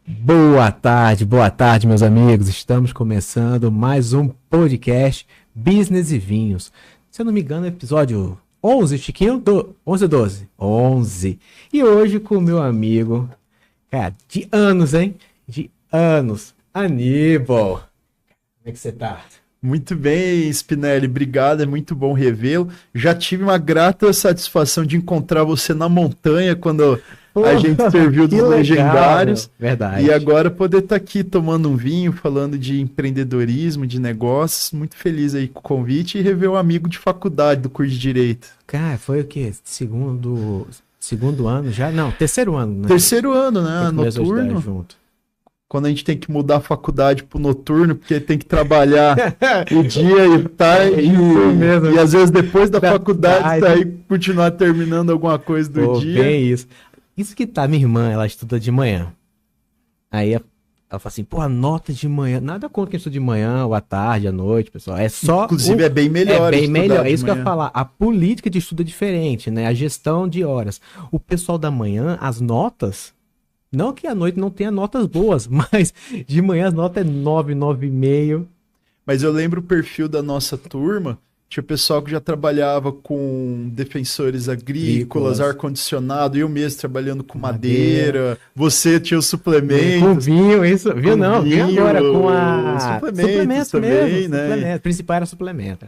Boa tarde, meus amigos. Estamos começando mais um podcast Business e Vinhos. Se eu não me engano, é episódio 11, Chiquinho? 11 ou 12? 11. E hoje com o meu amigo, cara, de anos, hein? De anos, Aníbal. Como é que você tá? Muito bem, Spinelli, obrigado, é muito bom revê-lo. Já tive uma grata satisfação de encontrar você na montanha quando Pô, a gente serviu que dos legal, meu. legendários. E Verdade. agora poder estar aqui tomando um vinho, falando de empreendedorismo, de negócios. Muito feliz aí com o convite e rever um amigo de faculdade do curso de Direito. Cara, foi o quê? Segundo ano já? Não, terceiro ano, né? Terceiro ano, A né? gente começou a estudar Noturno. junto. Quando a gente tem que mudar a faculdade pro noturno, porque tem que trabalhar o dia e tarde, É isso mesmo. e às vezes depois da faculdade Verdade. sair continuar terminando alguma coisa do Pô, dia. bem isso. Isso que tá, minha irmã, ela estuda de manhã. Aí ela fala assim, pô, nota de manhã. Nada contra quem estuda de manhã, ou à tarde, à noite, pessoal. É só. Inclusive é bem melhor É bem estudar melhor. É de isso que eu ia manhã. falar. A política de estudo é diferente, né? A gestão de horas. O pessoal da manhã, as notas. Não que à noite não tenha notas boas, mas de manhã as notas é 9, 9,5. Mas eu lembro o perfil da nossa turma, tinha pessoal que já trabalhava com defensores agrícolas, Agrícolas. ar-condicionado, eu mesmo trabalhando com Madeira. madeira, você tinha os Com suplementos, vinho, isso. Viu? com Não, vinho vinho, agora com a. suplementos também, né? Suplemento. Principal era suplemento.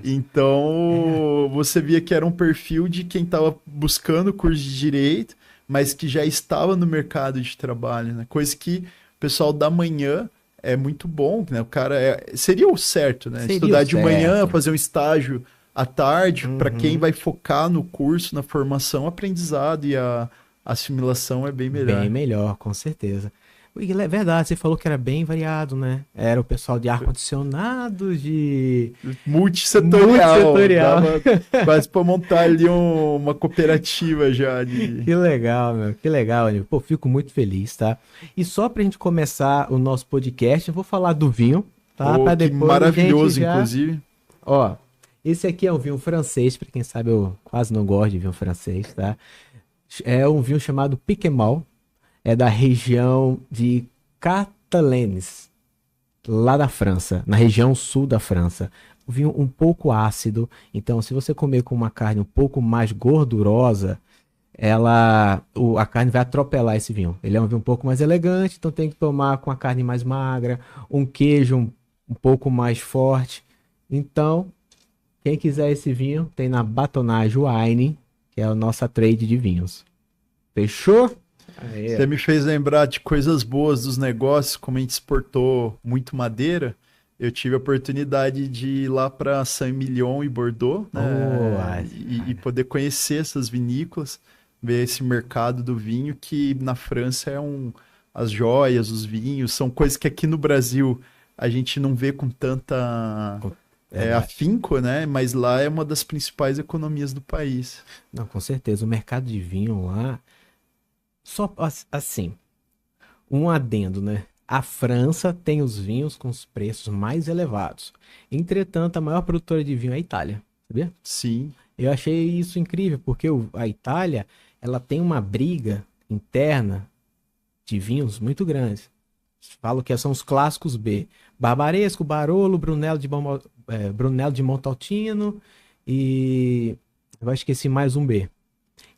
Então, você via que era um perfil de quem estava buscando o curso de direito, mas que já estava no mercado de trabalho, né? Coisa que o pessoal da manhã é muito bom, né? O cara seria o certo, né? Seria Estudar o de manhã, certo. fazer um estágio à tarde, para quem Uhum. vai focar no curso, na formação, aprendizado e a assimilação é bem Bem melhor. melhor, com certeza. E é verdade, você falou que era bem variado, né? Era o pessoal de ar-condicionado, de Multissetorial, multissetorial. dava quase para montar ali uma cooperativa já de. Que legal, meu. Que legal, Aníbal. Pô, fico muito feliz, tá? E só pra gente começar o nosso podcast, eu vou falar do vinho, tá? Oh, Pra que depois a gente maravilhoso, já. inclusive. Ó, esse aqui é um vinho francês, pra quem sabe eu quase não gosto de vinho francês, tá? É um vinho chamado Piquemal, é da região de Catalanes, lá da França, na região sul da França. O vinho um pouco ácido, então se você comer com uma carne um pouco mais gordurosa, a carne vai atropelar esse vinho. Ele é um vinho um pouco mais elegante, então tem que tomar com a carne mais magra, um queijo um pouco mais forte. Então, quem quiser esse vinho, tem na Batonage Wine, que é a nossa trade de vinhos. Fechou? Você Aê. me fez lembrar de coisas boas dos negócios, como a gente exportou muito madeira. Eu tive a oportunidade de ir lá para Saint-Emilion e Bordeaux, Oh, né, e poder conhecer essas vinícolas, ver esse mercado do vinho que na França as joias, os vinhos, são coisas que aqui no Brasil a gente não vê com tanta verdade. afinco, né? Mas lá é uma das principais economias do país. Não, com certeza. O mercado de vinho lá, só assim, um adendo, né? A França tem os vinhos com os preços mais elevados. Entretanto, a maior produtora de vinho é a Itália, sabia? Sim, Eu achei isso incrível, porque a Itália, ela tem uma briga interna de vinhos muito grandes. Falo que são os clássicos B. Barbaresco, Barolo, Brunello de Montalcino e eu esqueci mais um B.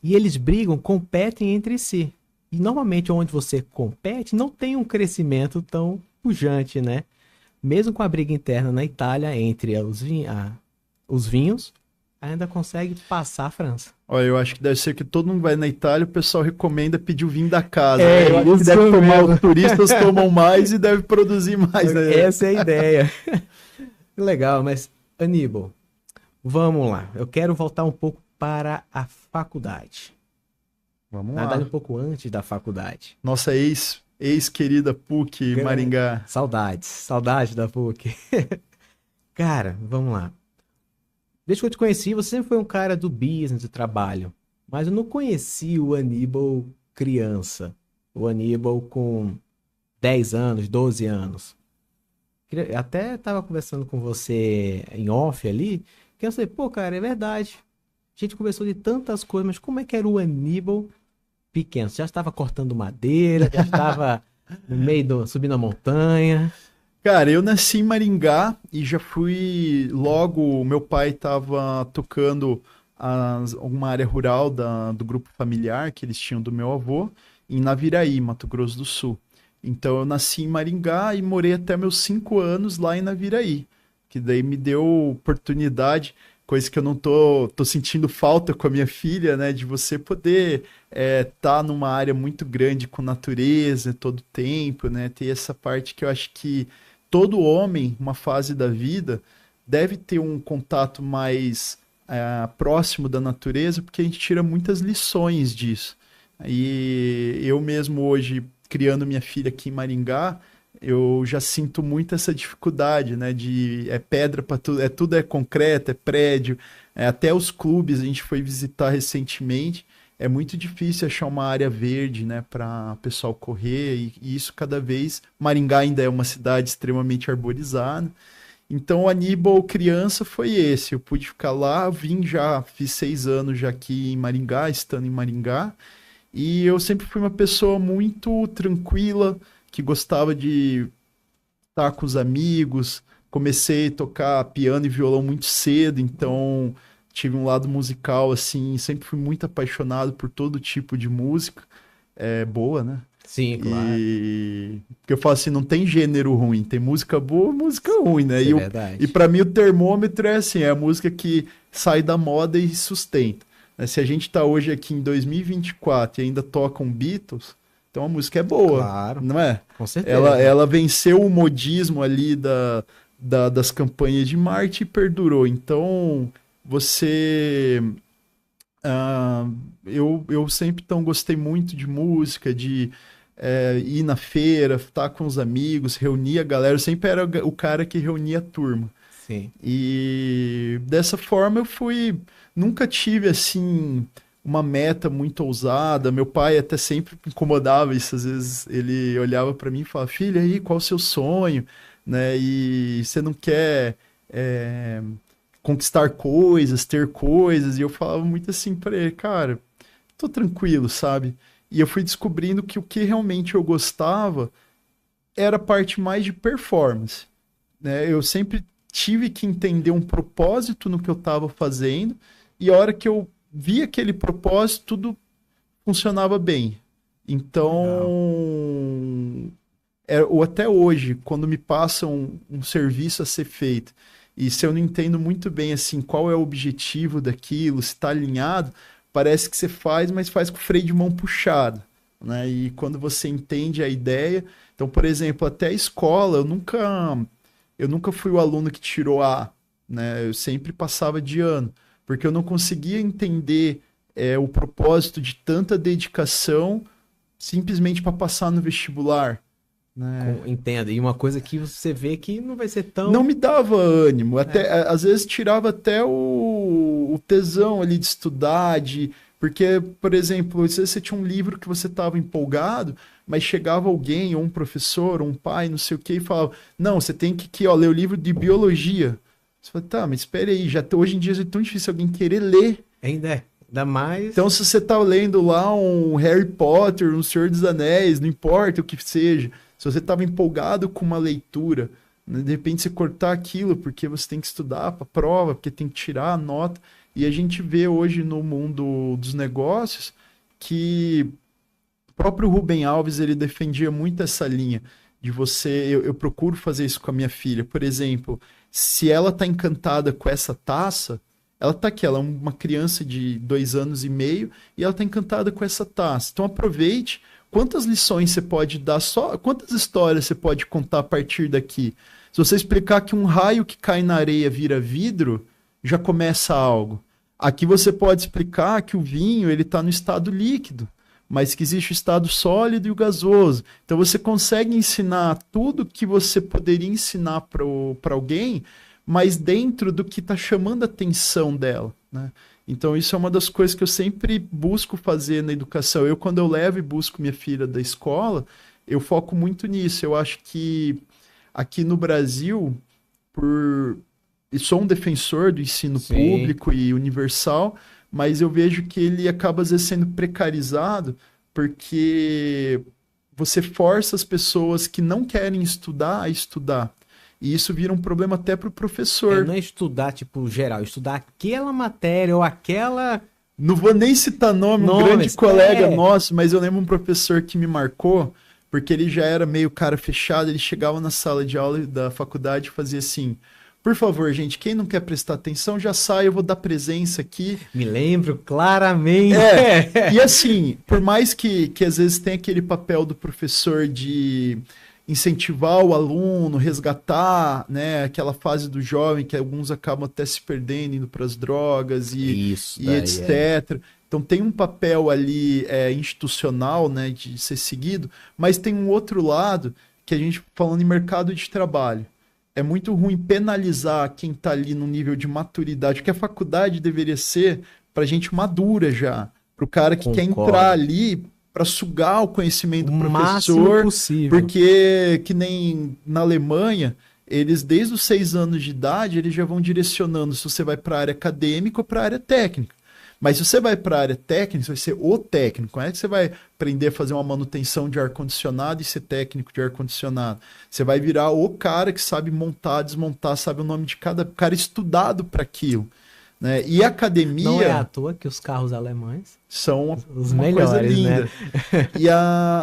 E eles brigam, competem entre si. E normalmente onde você compete não tem um crescimento tão pujante, né? Mesmo com a briga interna na Itália entre os vinhos, ainda consegue passar a França. olha, eu acho que deve ser que todo mundo vai na Itália, o pessoal recomenda pedir o vinho da casa, É, né? Eu acho que isso deve tomar, mesmo. os turistas tomam mais e deve produzir mais, né? Essa é a ideia. Legal, mas Aníbal, vamos lá. Eu quero voltar um pouco para a faculdade. Vamos Na verdade, um lá. pouco antes da faculdade. Nossa ex-querida PUC Maringá. Saudades, saudades da PUC. Cara, vamos lá. Desde que eu te conheci, você sempre foi um cara do business, do trabalho. Mas eu não conheci o Aníbal criança. O Aníbal com 10 anos, 12 anos. Até tava conversando com você em off ali, que eu falei, pô, cara, é verdade. A gente conversou de tantas coisas, mas como é que era o Aníbal pequeno? Você já estava cortando madeira, já estava No meio do... Subindo a montanha. Cara, eu nasci em Maringá e já fui logo. Meu pai estava tocando uma área rural do grupo familiar que eles tinham do meu avô, em Naviraí, Mato Grosso do Sul. Então eu nasci em Maringá e morei até meus 5 anos lá em Naviraí, que daí me deu oportunidade, coisa que eu não tô sentindo falta com a minha filha, né, de você poder tá numa área muito grande com natureza todo tempo, né, ter essa parte que eu acho que todo homem, uma fase da vida, deve ter um contato mais próximo da natureza, porque a gente tira muitas lições disso. E eu mesmo hoje, criando minha filha aqui em Maringá, eu já sinto muito essa dificuldade, né? De pedra para tudo, tudo é concreto, é prédio, até os clubes a gente foi visitar recentemente. É muito difícil achar uma área verde, né, para o pessoal correr, e isso cada vez. Maringá ainda é uma cidade extremamente arborizada. Então, o Aníbal criança foi esse. Eu pude ficar lá, fiz 6 anos já aqui em Maringá, estando em Maringá. E eu sempre fui uma pessoa muito tranquila, que gostava de estar com os amigos. Comecei a tocar piano e violão muito cedo, então tive um lado musical, assim, sempre fui muito apaixonado por todo tipo de música. É boa, né? Sim, claro. Porque eu falo assim, não tem gênero ruim, tem música boa, música ruim, né? Isso é E verdade. para mim o termômetro é assim, é a música que sai da moda e sustenta, né? Se a gente tá hoje aqui em 2024 e ainda toca um Beatles, então a música é boa, Claro, não é? com Ela, certeza. ela venceu o modismo ali das campanhas de marketing e perdurou. Então, você ah, eu sempre então gostei muito de música, de ir na feira, estar com os amigos, reunir a galera. Eu sempre era o cara que reunia a turma. Sim. E dessa forma eu fui. Nunca tive assim uma meta muito ousada. Meu pai até sempre me incomodava isso. Às vezes ele olhava para mim e falava: Filha, aí, qual o seu sonho? Né? E você não quer. Conquistar coisas, ter coisas, e eu falava muito assim pra ele, cara, tô tranquilo, sabe? E eu fui descobrindo que o que realmente eu gostava era a parte mais de performance, né? Eu sempre tive que entender um propósito no que eu estava fazendo, e a hora que eu vi aquele propósito, tudo funcionava bem. Legal. Então, ou até hoje, quando me passam um serviço a ser feito, e se eu não entendo muito bem assim qual é o objetivo daquilo, se está alinhado, parece que você faz, mas faz com o freio de mão puxado, né? E quando você entende a ideia, então, por exemplo, até a escola, eu nunca fui o aluno que tirou A, né? Eu sempre passava de ano, porque eu não conseguia entender o propósito de tanta dedicação simplesmente para passar no vestibular, né? Entenda. E uma coisa que você vê que não vai ser Não tão. me dava ânimo, É, às vezes tirava até o tesão ali de estudar, porque, por exemplo, às vezes você tinha um livro que você estava empolgado, mas chegava alguém, ou um professor, ou um pai, não sei o que, e falava, não, você tem que ó, ler o livro de biologia. Você fala, tá, mas espera aí, hoje em dia é tão difícil alguém querer ler. ainda é. Ainda mais. Então, se você tá lendo lá um Harry Potter, um Senhor dos Anéis, não importa o que seja, se você estava empolgado com uma leitura, né, de repente você cortar aquilo porque você tem que estudar para prova, porque tem que tirar a nota, e a gente vê hoje no mundo dos negócios que o próprio Rubem Alves ele defendia muito essa linha de você. Eu procuro fazer isso com a minha filha. Por exemplo, se ela tá encantada com essa taça, ela tá aqui, ela é uma criança de 2 anos e meio e ela tá encantada com essa taça. Então aproveite. Quantas lições você pode dar só? Quantas histórias você pode contar a partir daqui? Se você explicar que um raio que cai na areia vira vidro, já começa algo. Aqui você pode explicar que o vinho ele está no estado líquido, mas que existe o estado sólido e o gasoso. Então você consegue ensinar tudo que você poderia ensinar para alguém, mas dentro do que está chamando a atenção dela, né? Então isso é uma das coisas que eu sempre busco fazer na educação. Quando eu levo e busco minha filha da escola, eu foco muito nisso. Eu acho que aqui no Brasil, por eu sou um defensor do ensino Sim. público e universal, mas eu vejo que ele acaba às vezes sendo precarizado porque você força as pessoas que não querem estudar a estudar. E isso vira um problema até para o professor. Não é estudar, tipo, geral, estudar aquela matéria ou aquela... Não vou nem citar nome, um grande colega nosso, mas eu lembro um professor que me marcou, porque ele já era meio cara fechado, ele chegava na sala de aula da faculdade e fazia assim: por favor, gente, quem não quer prestar atenção, já sai, eu vou dar presença aqui. Me lembro claramente. E assim, por mais que às vezes tem aquele papel do professor de incentivar o aluno, resgatar, né, aquela fase do jovem que alguns acabam até se perdendo, indo para as drogas e etc. Então tem um papel ali institucional, né, de ser seguido, mas tem um outro lado que a gente, falando em mercado de trabalho, é muito ruim penalizar quem está ali no nível de maturidade, porque a faculdade deveria ser para gente madura já, para o cara que quer entrar ali para sugar o conhecimento do professor, porque que nem na Alemanha, eles desde os 6 anos de idade, eles já vão direcionando se você vai para a área acadêmica ou para a área técnica. Mas se você vai para a área técnica, você vai ser o técnico. Não é que você vai aprender a fazer uma manutenção de ar-condicionado e ser técnico de ar-condicionado. Você vai virar o cara que sabe montar, desmontar, sabe o nome de cada cara, estudado para aquilo. Né? E a academia... Não é à toa que os carros alemães são os melhores, coisa linda. Né?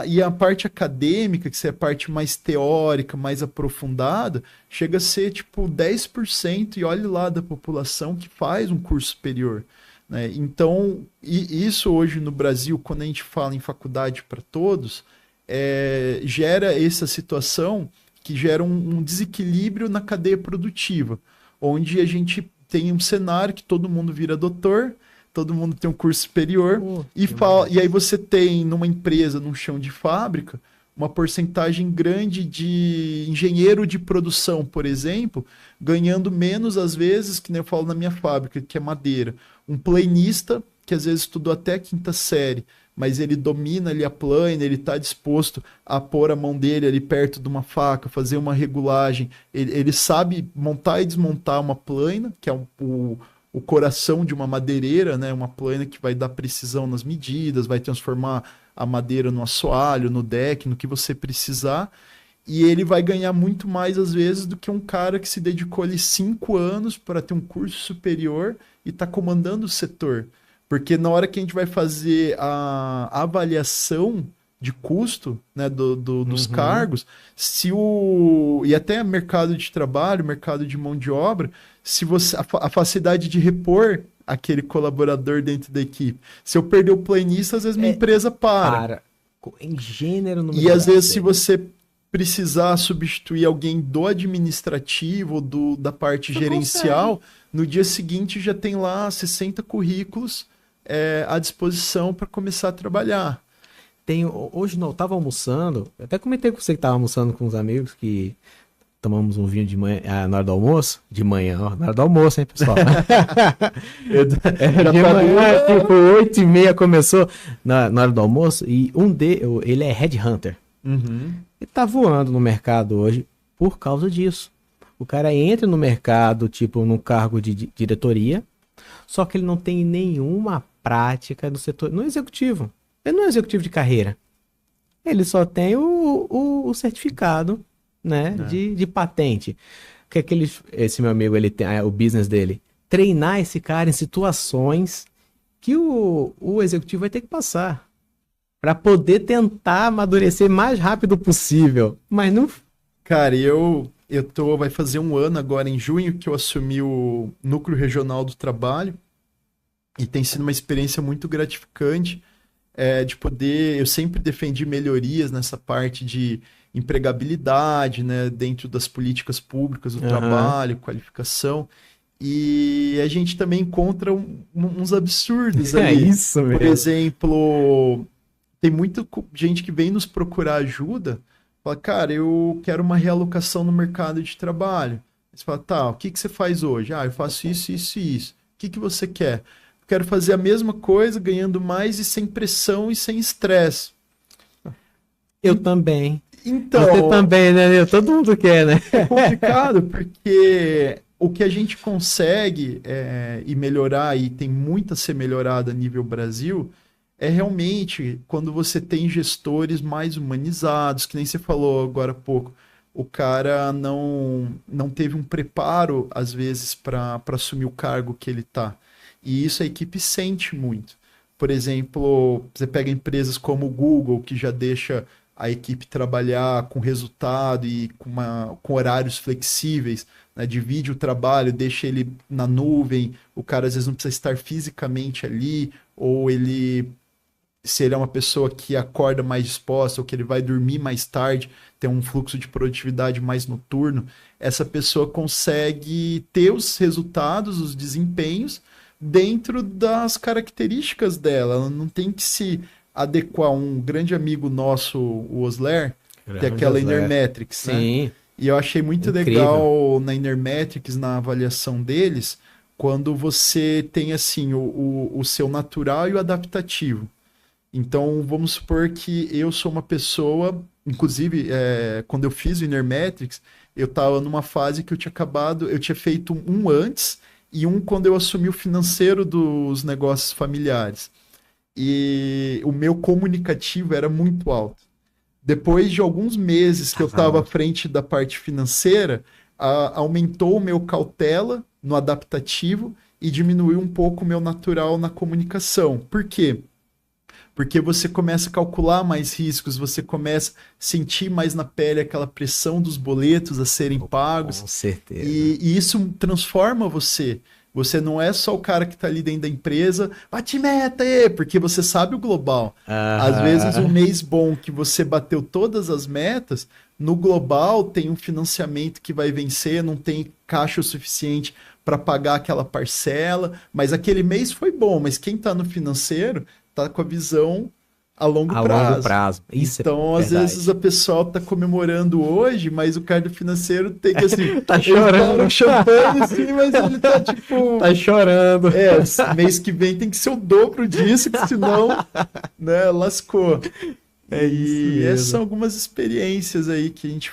E a parte acadêmica, que é a parte mais teórica, mais aprofundada, chega a ser tipo 10%, e olhe lá, da população que faz um curso superior. Né? Então, isso hoje no Brasil, quando a gente fala em faculdade para todos, gera essa situação que gera um desequilíbrio na cadeia produtiva, onde a gente tem um cenário que todo mundo vira doutor, todo mundo tem um curso superior, e aí você tem numa empresa, num chão de fábrica, uma porcentagem grande de engenheiro de produção, por exemplo, ganhando menos às vezes, que nem eu falo na minha fábrica, que é madeira. Um planista, que às vezes estudou até a 5ª série, mas ele domina ali a plana, ele está disposto a pôr a mão dele ali perto de uma faca, fazer uma regulagem, ele sabe montar e desmontar uma plana, que é o coração de uma madeireira, né? Uma plana que vai dar precisão nas medidas, vai transformar a madeira no assoalho, no deck, no que você precisar, e ele vai ganhar muito mais às vezes do que um cara que se dedicou ali 5 anos para ter um curso superior e está comandando o setor. Porque na hora que a gente vai fazer a avaliação de custo, né, dos cargos, e até mercado de trabalho, mercado de mão de obra, se você a facilidade de repor aquele colaborador dentro da equipe. Se eu perder o planista, às vezes minha empresa para. Em gênero, no E às vezes se você precisar substituir alguém do administrativo, da parte gerencial, no dia seguinte já tem lá 60 currículos à disposição para começar a trabalhar. Hoje não, eu estava almoçando, eu até comentei com você que estava almoçando com uns amigos, que tomamos um vinho de manhã, na hora do almoço, de manhã, na hora do almoço, hein, pessoal? De manhã, tipo, 8h30 começou na hora do almoço, e ele é headhunter. E tá voando no mercado hoje por causa disso. O cara entra no mercado, tipo, num cargo de diretoria, só que ele não tem nenhuma prática no setor, no executivo. Ele não é executivo de carreira. Ele só tem o certificado, né, de patente. Que esse meu amigo, ele tem o business dele. Treinar esse cara em situações que o executivo vai ter que passar para poder tentar amadurecer mais rápido possível. Mas não... Cara, vai fazer 1 ano agora em junho que eu assumi o Núcleo Regional do Trabalho, e tem sido uma experiência muito gratificante de poder... Eu sempre defendi melhorias nessa parte de empregabilidade, né, dentro das políticas públicas do trabalho, qualificação, e a gente também encontra uns absurdos ali. É isso mesmo. Por exemplo, tem muita gente que vem nos procurar ajuda, fala, cara, eu quero uma realocação no mercado de trabalho. Você fala, tá, o que você faz hoje? Eu faço isso, isso e isso. O que você quer? Eu quero fazer a mesma coisa, ganhando mais e sem pressão e sem estresse. Eu também. Então, você também, né? Todo mundo quer, né? É complicado, porque o que a gente consegue e melhorar, e tem muito a ser melhorado a nível Brasil, é realmente quando você tem gestores mais humanizados, que nem você falou agora há pouco. O cara não teve um preparo, às vezes, para assumir o cargo que ele está. E isso a equipe sente muito. Por exemplo, você pega empresas como o Google, que já deixa a equipe trabalhar com resultado e com horários flexíveis, né? Divide o trabalho, deixa ele na nuvem, o cara às vezes não precisa estar fisicamente ali, ou ele, se ele é uma pessoa que acorda mais disposta, ou que ele vai dormir mais tarde, tem um fluxo de produtividade mais noturno, essa pessoa consegue ter os resultados, os desempenhos, dentro das características dela. Ela não tem que se adequar. Um grande amigo nosso, o Osler, tem aquela Inner Metrics, né? Sim. E eu achei muito legal na Inner Metrics, na avaliação deles, quando você tem assim o seu natural e o adaptativo. Então, vamos supor que eu sou uma pessoa, inclusive, quando eu fiz o Inner Metrics, eu estava numa fase que eu tinha feito um antes e um quando eu assumi o financeiro dos negócios familiares. E o meu comunicativo era muito alto. Depois de alguns meses que eu estava à frente da parte financeira, aumentou o meu cautela no adaptativo e diminuiu um pouco o meu natural na comunicação. Por quê? Porque você começa a calcular mais riscos, você começa a sentir mais na pele aquela pressão dos boletos a serem pagos. Com certeza. E isso transforma você. Você não é só o cara que está ali dentro da empresa, bate meta, porque você sabe o global. Às vezes, um mês bom que você bateu todas as metas, no global tem um financiamento que vai vencer, não tem caixa o suficiente para pagar aquela parcela, mas aquele mês foi bom, mas quem está no financeiro tá com a visão a longo prazo. Isso então, às vezes, a pessoa tá comemorando hoje, mas o cara do financeiro tem que, assim... tá chorando. Tá champanhe, assim, mas ele tá, tipo... Tá chorando. Mês que vem tem que ser o dobro disso, que senão, né, lascou. E essas são algumas experiências aí que a gente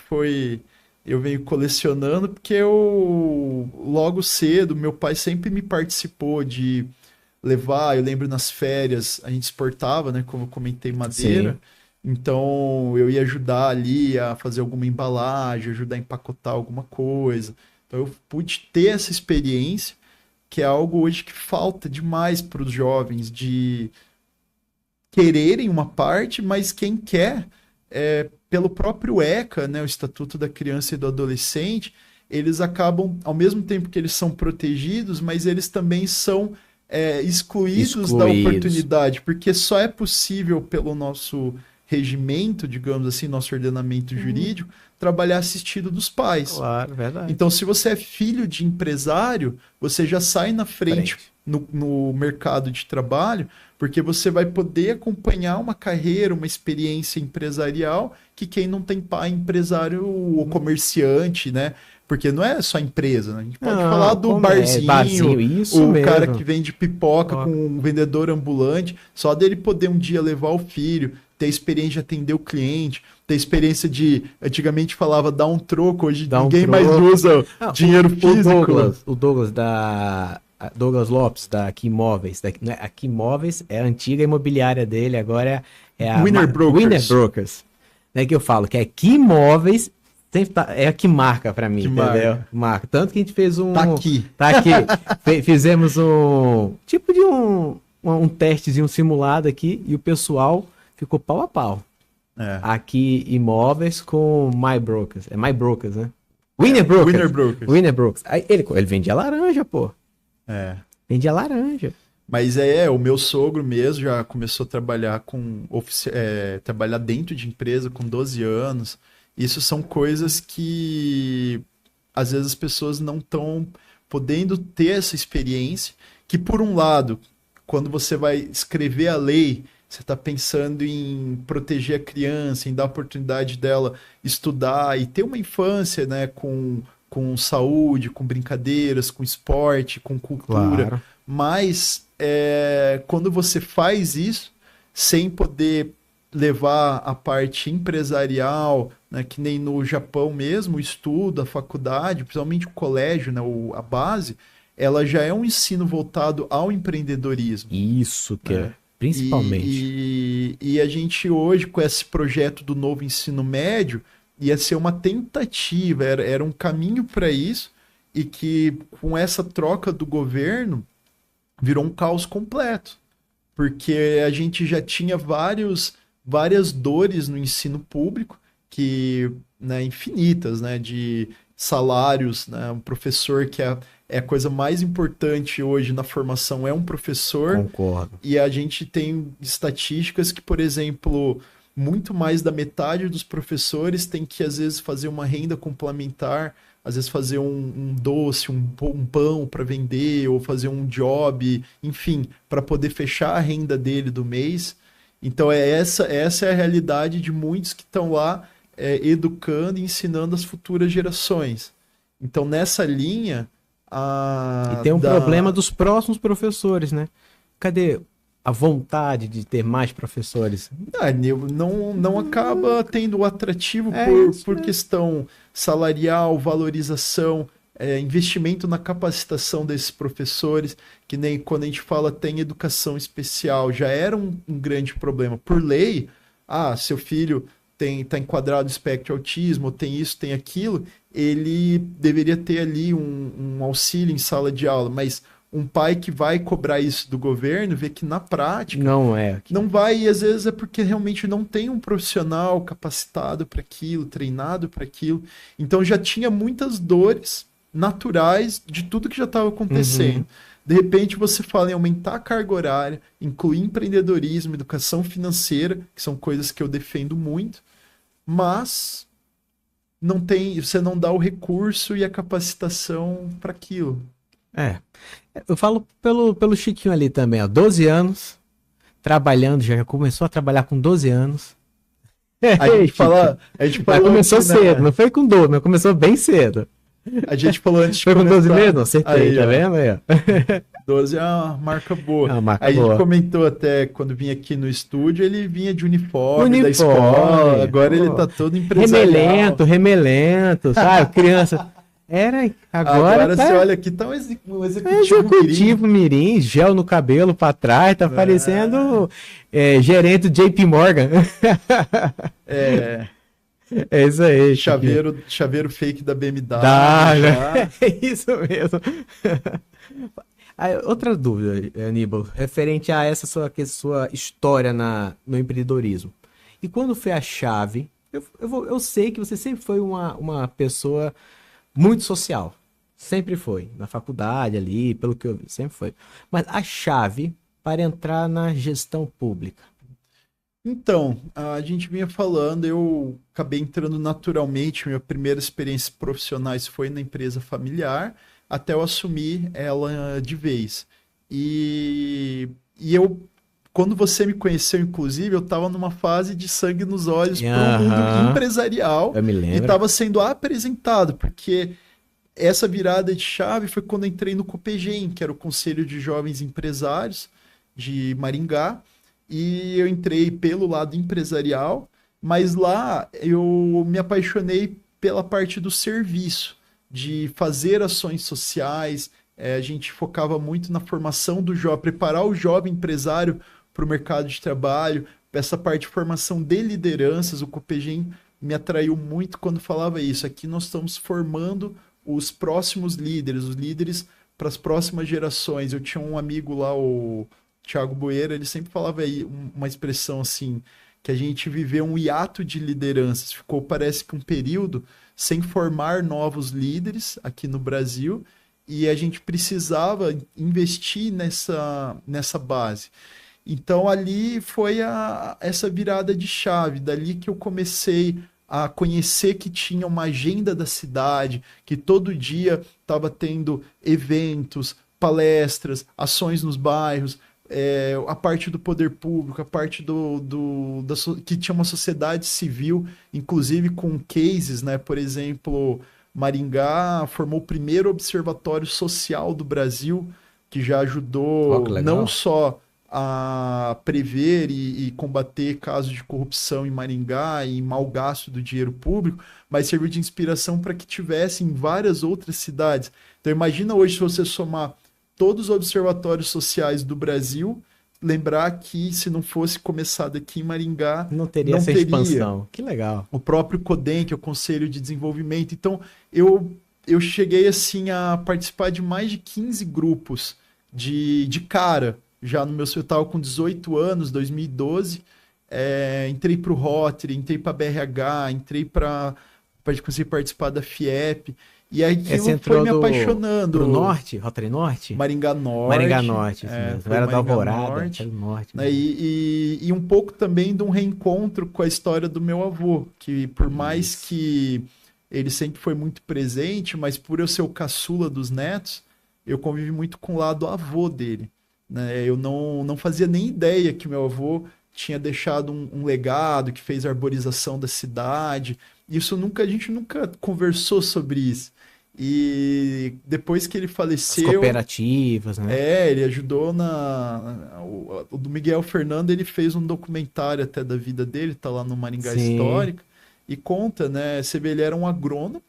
eu venho colecionando, porque logo cedo, meu pai sempre me participou de levar, eu lembro nas férias, a gente exportava, né, como eu comentei, madeira. Sim. Então eu ia ajudar ali a fazer alguma embalagem, ajudar a empacotar alguma coisa. Então eu pude ter essa experiência, que é algo hoje que falta demais para os jovens, de quererem uma parte, mas quem quer, pelo próprio ECA, né, o Estatuto da Criança e do Adolescente, eles acabam, ao mesmo tempo que eles são protegidos, mas eles também são excluídos da oportunidade, porque só é possível pelo nosso regimento, digamos assim, nosso ordenamento jurídico, trabalhar assistido dos pais. Claro, verdade. Então, se você é filho de empresário, você já sai na frente no mercado de trabalho, porque você vai poder acompanhar uma carreira, uma experiência empresarial, que quem não tem pai empresário ou comerciante, né? Porque não é só empresa, né? A gente pode falar do barzinho, isso o mesmo. cara que vende pipoca com um vendedor ambulante, só dele poder um dia levar o filho, ter experiência de atender o cliente, ter experiência de... Antigamente falava dar um troco, hoje ninguém mais usa dinheiro físico. O Douglas Lopes, da Aqui Imóveis. Aqui Imóveis é a antiga imobiliária dele, agora é a Winner Brokers. É que eu falo que é Aqui Imóveis sempre é a que marca pra mim, entendeu? Marca. Tanto que a gente fez um... Tá aqui. Fizemos um tipo de um testezinho simulado aqui e o pessoal ficou pau a pau. Aqui Imóveis com My Brokers. É My Brokers, né? Winner Brokers. Aí ele vendia laranja, pô. Vendia laranja. Mas o meu sogro mesmo já começou a trabalhar trabalhar dentro de empresa com 12 anos. Isso são coisas que às vezes as pessoas não estão podendo ter essa experiência, que por um lado, quando você vai escrever a lei, você está pensando em proteger a criança, em dar a oportunidade dela estudar e ter uma infância, né, com saúde, com brincadeiras, com esporte, com cultura. Claro. Mas quando você faz isso sem poder levar a parte empresarial, né, que nem no Japão mesmo, o estudo, a faculdade, principalmente o colégio, né, a base, ela já é um ensino voltado ao empreendedorismo. Isso que é. Principalmente. E a gente hoje, com esse projeto do novo ensino médio, ia ser uma tentativa, era um caminho para isso, e que com essa troca do governo virou um caos completo. Porque a gente já tinha várias dores no ensino público, que, né, infinitas, né, de salários, né, um professor que é a coisa mais importante hoje na formação é um professor, Concordo. e a gente tem estatísticas que, por exemplo, muito mais da metade dos professores tem que, às vezes, fazer uma renda complementar, às vezes fazer um doce, um pão para vender, ou fazer um job, enfim, para poder fechar a renda dele do mês. Então, essa é a realidade de muitos que estão lá educando e ensinando as futuras gerações. Então, nessa linha, E tem um problema dos próximos professores, né? Cadê a vontade de ter mais professores? não acaba tendo o atrativo por questão salarial, valorização, investimento na capacitação desses professores, que nem quando a gente fala tem educação especial, já era um grande problema. Por lei, seu filho está enquadrado no espectro de autismo, tem isso, tem aquilo, ele deveria ter ali um auxílio em sala de aula, mas um pai que vai cobrar isso do governo vê que na prática não vai, e às vezes é porque realmente não tem um profissional capacitado para aquilo, treinado para aquilo. Então já tinha muitas dores naturais de tudo que já estava acontecendo. De repente você fala em aumentar a carga horária, incluir empreendedorismo, educação financeira, que são coisas que eu defendo muito, mas você não dá o recurso e a capacitação para aquilo. Eu falo pelo Chiquinho ali também, ó. 12 anos, trabalhando, já começou a trabalhar com 12 anos. A gente fala começou cedo, não foi com 12, mas começou bem cedo. A gente falou antes de foi começar. Com 12 mesmo? Acertei, tá vendo aí? 12 é uma marca boa. A gente comentou até quando vinha aqui no estúdio, ele vinha de uniforme da escola, agora ele tá todo empresarial. Remelento, sabe? Criança. Agora você olha aqui, tá um executivo mirim, gel no cabelo pra trás, tá parecendo gerente do JP Morgan. É isso aí. Chaveiro fake da BMW. É isso mesmo. Outra dúvida, Aníbal, referente a essa sua história no empreendedorismo. E quando foi a chave? Eu sei que você sempre foi uma pessoa muito social. Sempre foi. Na faculdade ali, pelo que eu vi, sempre foi. Mas a chave para entrar na gestão pública? Então, a gente vinha falando, eu acabei entrando naturalmente, minha primeira experiência profissionais foi na empresa familiar, até eu assumir ela de vez. E eu, quando você me conheceu, inclusive, eu estava numa fase de sangue nos olhos para o mundo empresarial. Eu me lembro. E estava sendo apresentado, porque essa virada de chave foi quando eu entrei no Copegem, que era o Conselho de Jovens Empresários de Maringá, e eu entrei pelo lado empresarial, mas lá eu me apaixonei pela parte do serviço, de fazer ações sociais. A gente focava muito na formação do jovem, preparar o jovem empresário para o mercado de trabalho, essa parte de formação de lideranças. O Copegem me atraiu muito quando falava isso. Aqui nós estamos formando os próximos líderes, os líderes para as próximas gerações. Eu tinha um amigo lá, o Thiago Boeira, ele sempre falava aí uma expressão assim, que a gente viveu um hiato de lideranças. Ficou, parece que um período sem formar novos líderes aqui no Brasil, e a gente precisava investir nessa base. Então ali foi essa virada de chave, dali que eu comecei a conhecer que tinha uma agenda da cidade, que todo dia estava tendo eventos, palestras, ações nos bairros, a parte do poder público, a parte que tinha uma sociedade civil, inclusive com cases, né? Por exemplo, Maringá formou o primeiro observatório social do Brasil, que já ajudou não só a prever e combater casos de corrupção em Maringá e mau gasto do dinheiro público, mas serviu de inspiração para que tivesse em várias outras cidades. Então imagina hoje, se você somar todos os observatórios sociais do Brasil, lembrar que se não fosse começado aqui em Maringá, Não teria essa expansão. Que legal. o próprio CODEM, que é o Conselho de Desenvolvimento. Então, eu cheguei assim a participar de mais de 15 grupos de cara. Já no meu, eu estava com 18 anos, 2012, entrei para o Rotary, entrei para a BRH, entrei para conseguir participar da FIEP. E aí aquilo foi me apaixonando. Pro norte? Rotary Norte? Maringá Norte. Maringá Norte, isso mesmo. Foi Era da Maringá Alvorada, Norte. era do norte. Né, e um pouco também de um reencontro com a história do meu avô, que por mais que ele sempre foi muito presente, mas por eu ser o caçula dos netos, eu convivi muito com o lado avô dele. Né? Eu não fazia nem ideia que meu avô tinha deixado um legado, que fez a arborização da cidade. Isso a gente nunca conversou sobre isso. E depois que ele faleceu... As cooperativas, né? Ele ajudou o do Miguel Fernando, ele fez um documentário até da vida dele, tá lá no Maringá Histórica, e conta, né? Você vê, ele era um agrônomo,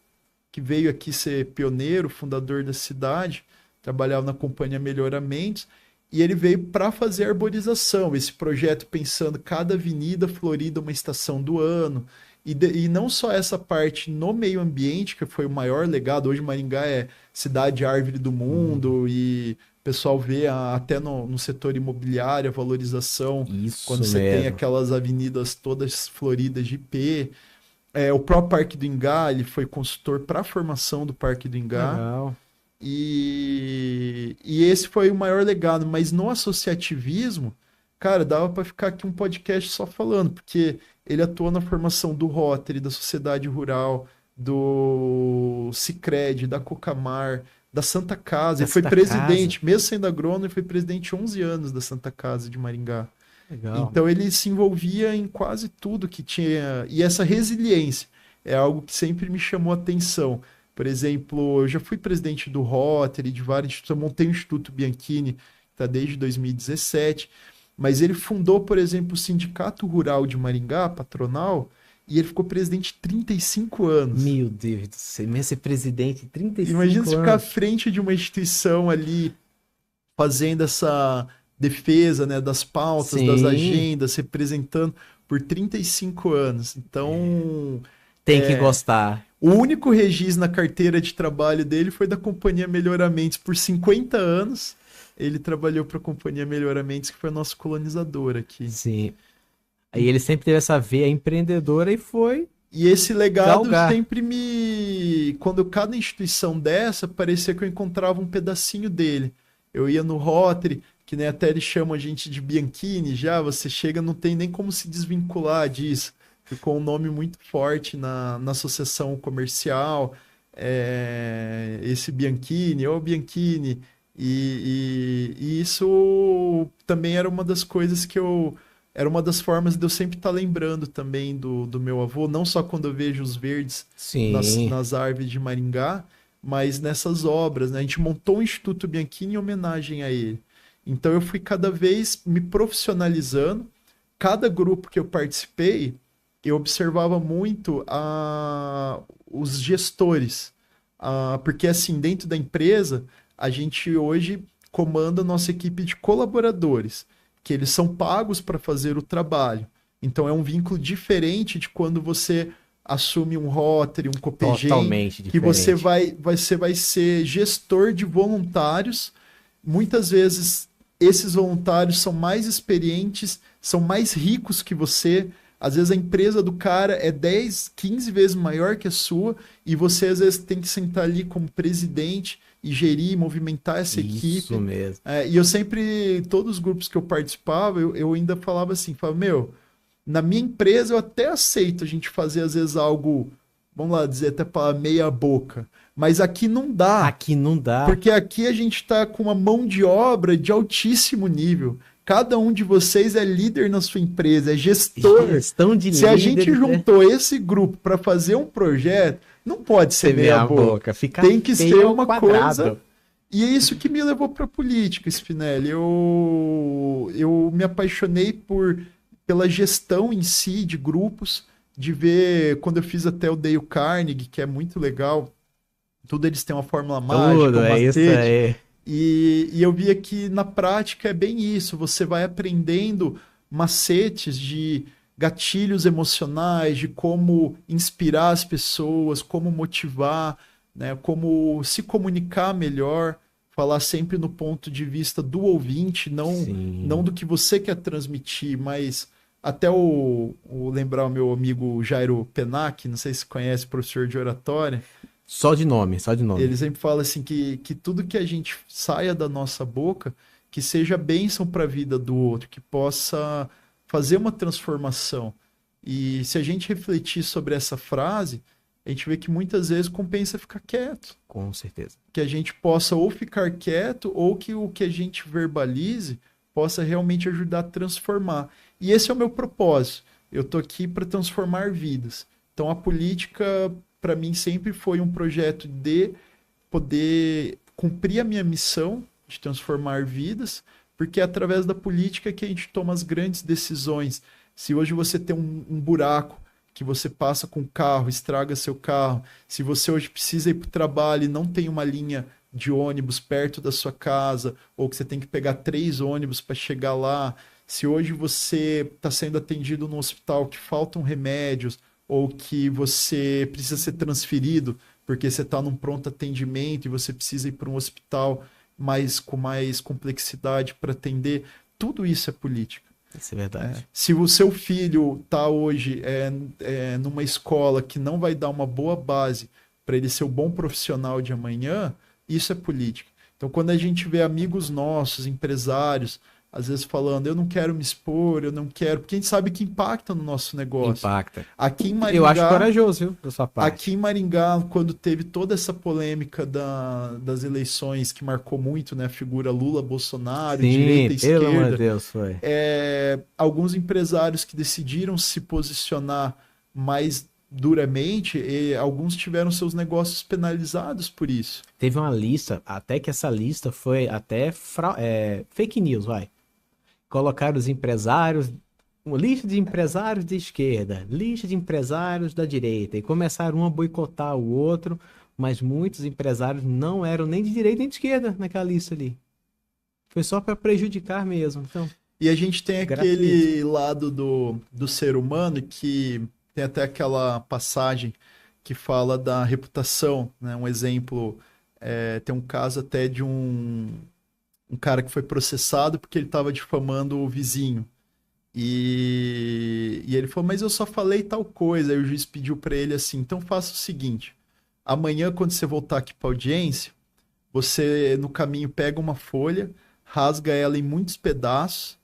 que veio aqui ser pioneiro, fundador da cidade, trabalhava na Companhia Melhoramentos, e ele veio para fazer arborização, esse projeto pensando cada avenida florida uma estação do ano, e não só essa parte no meio ambiente, que foi o maior legado. Hoje Maringá é cidade árvore do mundo, e o pessoal vê até no setor imobiliário a valorização. Isso quando você mesmo. tem aquelas avenidas todas floridas de IP. O próprio Parque do Ingá, ele foi consultor para a formação do Parque do Ingá. Legal. E esse foi o maior legado. Mas no associativismo, cara, dava para ficar aqui um podcast só falando, porque ele atuou na formação do Rotary, da Sociedade Rural, do Sicredi, da Cocamar, da Santa Casa. Ele foi presidente, mesmo sendo agrônomo, ele foi presidente 11 anos da Santa Casa de Maringá. Legal. Então ele se envolvia em quase tudo que tinha. E essa resiliência é algo que sempre me chamou a atenção. Por exemplo, eu já fui presidente do Rotary, de várias instituições, eu montei o Instituto Bianchini, que está desde 2017. Mas ele fundou, por exemplo, o Sindicato Rural de Maringá, patronal, e ele ficou presidente 35 anos. Meu Deus do céu, imagina ser presidente 35 Imagina anos. você ficar à frente de uma instituição ali, fazendo essa defesa, né, das pautas, das agendas, representando por 35 anos. Então... Tem que gostar. O único registro na carteira de trabalho dele foi da Companhia Melhoramentos por 50 anos. Ele trabalhou para a Companhia Melhoramentos, que foi a nossa colonizadora aqui. Sim. Aí ele sempre teve essa veia empreendedora e foi... E esse legado sempre me... Quando cada instituição dessa, parecia que eu encontrava um pedacinho dele. Eu ia no Rotary, que nem até eles chamam a gente de Bianchini já, você chega, não tem nem como se desvincular disso. Ficou um nome muito forte na associação comercial. Esse Bianchini, Bianchini... E isso também era uma das coisas que era uma das formas de eu sempre estar lembrando também do meu avô, não só quando eu vejo os verdes nas árvores de Maringá, mas nessas obras, né? A gente montou o Instituto Bianchini em homenagem a ele. Então eu fui cada vez me profissionalizando. Cada grupo que eu participei, eu observava muito os gestores. Porque assim, dentro da empresa... A gente hoje comanda a nossa equipe de colaboradores, que eles são pagos para fazer o trabalho. Então é um vínculo diferente de quando você assume um Rotary, um Copegem, totalmente que você vai ser gestor de voluntários. Muitas vezes esses voluntários são mais experientes, são mais ricos que você. Às vezes a empresa do cara é 10, 15 vezes maior que a sua, e você às vezes tem que sentar ali como presidente e gerir, movimentar essa equipe. Isso mesmo. E eu sempre, todos os grupos que eu participava, eu ainda falava assim, na minha empresa eu até aceito a gente fazer às vezes algo, vamos lá dizer, até para meia boca, mas aqui não dá. Aqui não dá. Porque aqui a gente está com uma mão de obra de altíssimo nível. Cada um de vocês é líder na sua empresa, é gestor. Gestão de Se a gente juntou esse grupo para fazer um projeto, não pode ser meia boca. Tem que ser uma coisa. E é isso que me levou para a política, Spinelli. Eu me apaixonei pela gestão em si de grupos, de ver quando eu fiz até o Dale Carnegie, que é muito legal. Tudo eles têm uma fórmula mágica, Tudo, é isso aí. E eu via que na prática é bem isso, você vai aprendendo macetes de gatilhos emocionais, de como inspirar as pessoas, como motivar, né, como se comunicar melhor, falar sempre no ponto de vista do ouvinte, não Sim. do que você quer transmitir, mas até lembrar o meu amigo Jairo Penac, não sei se conhece, professor de oratória, Só de nome, só de nome. ele sempre fala assim que tudo que a gente saia da nossa boca, que seja bênção para a vida do outro, que possa fazer uma transformação. E se a gente refletir sobre essa frase, a gente vê que muitas vezes compensa ficar quieto. Com certeza. Que a gente possa ou ficar quieto ou que o que a gente verbalize possa realmente ajudar a transformar. E esse é o meu propósito. Eu tô aqui para transformar vidas. Então a política para mim sempre foi um projeto de poder cumprir a minha missão de transformar vidas, porque é através da política que a gente toma as grandes decisões. Se hoje você tem um buraco que você passa com o carro, estraga seu carro, se você hoje precisa ir para o trabalho e não tem uma linha de ônibus perto da sua casa, ou que você tem que pegar 3 ônibus para chegar lá, se hoje você está sendo atendido no hospital que faltam remédios, ou que você precisa ser transferido porque você está num pronto atendimento e você precisa ir para um hospital com mais complexidade para atender, tudo isso é política. Isso é verdade. Se o seu filho está hoje numa escola que não vai dar uma boa base para ele ser o bom profissional de amanhã, isso é política. Então, quando a gente vê amigos nossos, empresários, às vezes falando, eu não quero me expor, eu não quero, porque a gente sabe que impacta no nosso negócio. Impacta. Aqui em Eu acho Maringá, corajoso, viu, da sua aqui parte. em Maringá, quando teve toda essa polêmica das eleições que marcou muito, né, a figura Lula-Bolsonaro, Sim, direita e pelo amor de esquerda, Deus, foi. alguns empresários que decidiram se posicionar mais duramente, alguns tiveram seus negócios penalizados por isso. Teve uma lista, até que essa lista foi até fake news, vai. Colocaram os empresários, uma lista de empresários de esquerda, lista de empresários da direita, e começaram um a boicotar o outro, mas muitos empresários não eram nem de direita nem de esquerda naquela lista ali. Foi só para prejudicar mesmo. Então, E a gente tem gratuito. aquele lado do ser humano que tem até aquela passagem que fala da reputação, né? Um exemplo, tem um caso até de um cara que foi processado porque ele estava difamando o vizinho. E ele falou, mas eu só falei tal coisa. Aí o juiz pediu para ele assim, então faça o seguinte, amanhã quando você voltar aqui para audiência, você no caminho pega uma folha, rasga ela em muitos pedaços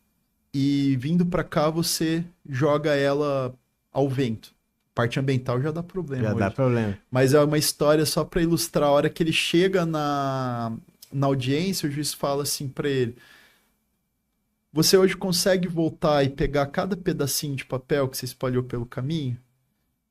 e vindo para cá você joga ela ao vento. Parte ambiental já dá problema Já dá hoje. problema. Mas é uma história só para ilustrar. A hora que ele chega na audiência, o juiz fala assim para ele: você hoje consegue voltar e pegar cada pedacinho de papel que você espalhou pelo caminho?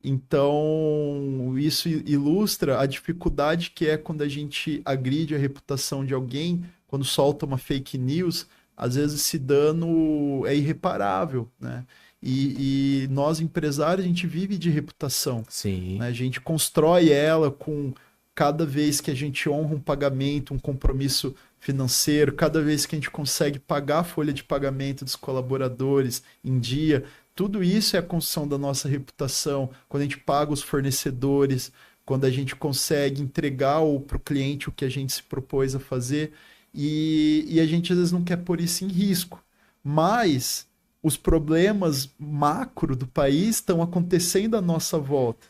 Então, isso ilustra a dificuldade que é quando a gente agride a reputação de alguém, quando solta uma fake news, às vezes esse dano é irreparável, né? E nós, empresários, a gente vive de reputação, Sim. né? A gente constrói ela com cada vez que a gente honra um pagamento, um compromisso financeiro, cada vez que a gente consegue pagar a folha de pagamento dos colaboradores em dia, tudo isso é a construção da nossa reputação, quando a gente paga os fornecedores, quando a gente consegue entregar para o cliente o que a gente se propôs a fazer, e a gente às vezes não quer pôr isso em risco. Mas os problemas macro do país estão acontecendo à nossa volta.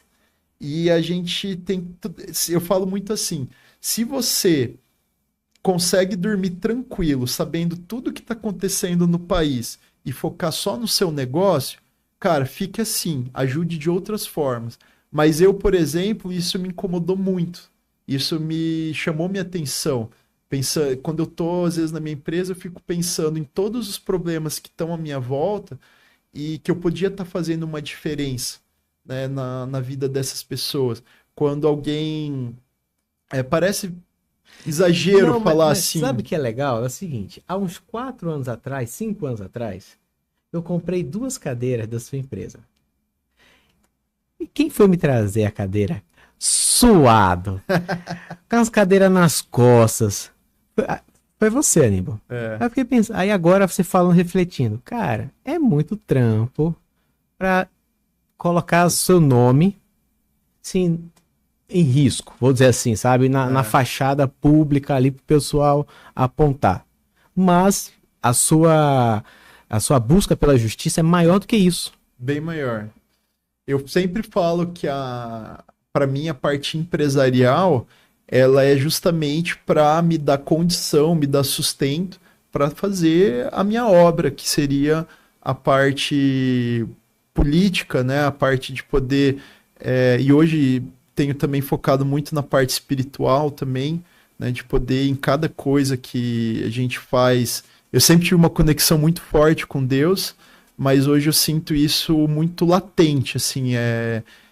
E a gente tem. Eu falo muito assim: se você consegue dormir tranquilo, sabendo tudo que está acontecendo no país e focar só no seu negócio, cara, fique assim, ajude de outras formas. Mas eu, por exemplo, isso me incomodou muito. Isso me chamou minha atenção. Quando eu estou, às vezes, na minha empresa, eu fico pensando em todos os problemas que estão à minha volta e que eu podia estar fazendo uma diferença, né, na vida dessas pessoas. Quando alguém. Parece exagero Não, falar mas sabe o assim. que é legal? É o seguinte, há uns 4 anos atrás, 5 anos atrás, eu comprei 2 cadeiras da sua empresa. E quem foi me trazer a cadeira? Suado. Com as cadeiras nas costas. foi você, Aníbal. É. Aí eu fiquei pensando, aí agora você falando, refletindo, cara, é muito trampo pra colocar seu nome, assim, em risco, vou dizer assim, sabe? Na fachada pública ali pro pessoal apontar. Mas a sua busca pela justiça é maior do que isso. Bem maior. Eu sempre falo que para mim a parte empresarial, ela é justamente para me dar condição, me dar sustento para fazer a minha obra, que seria a parte política, né? A parte de poder. E hoje tenho também focado muito na parte espiritual também, né? De poder, em cada coisa que a gente faz. Eu sempre tive uma conexão muito forte com Deus, mas hoje eu sinto isso muito latente, assim,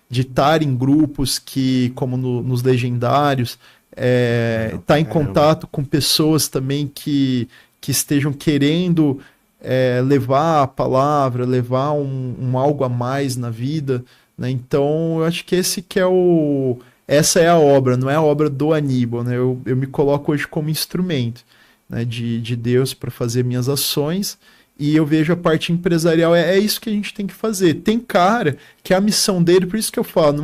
de estar em grupos que, como nos legendários, estar em contato com pessoas também que estejam querendo levar a palavra, levar um algo a mais na vida, né? Então, eu acho que essa é a obra, não é a obra do Aníbal, né? Eu me coloco hoje como instrumento, né, de Deus para fazer minhas ações. E eu vejo a parte empresarial, é isso que a gente tem que fazer. Tem cara que a missão dele, por isso que eu falo,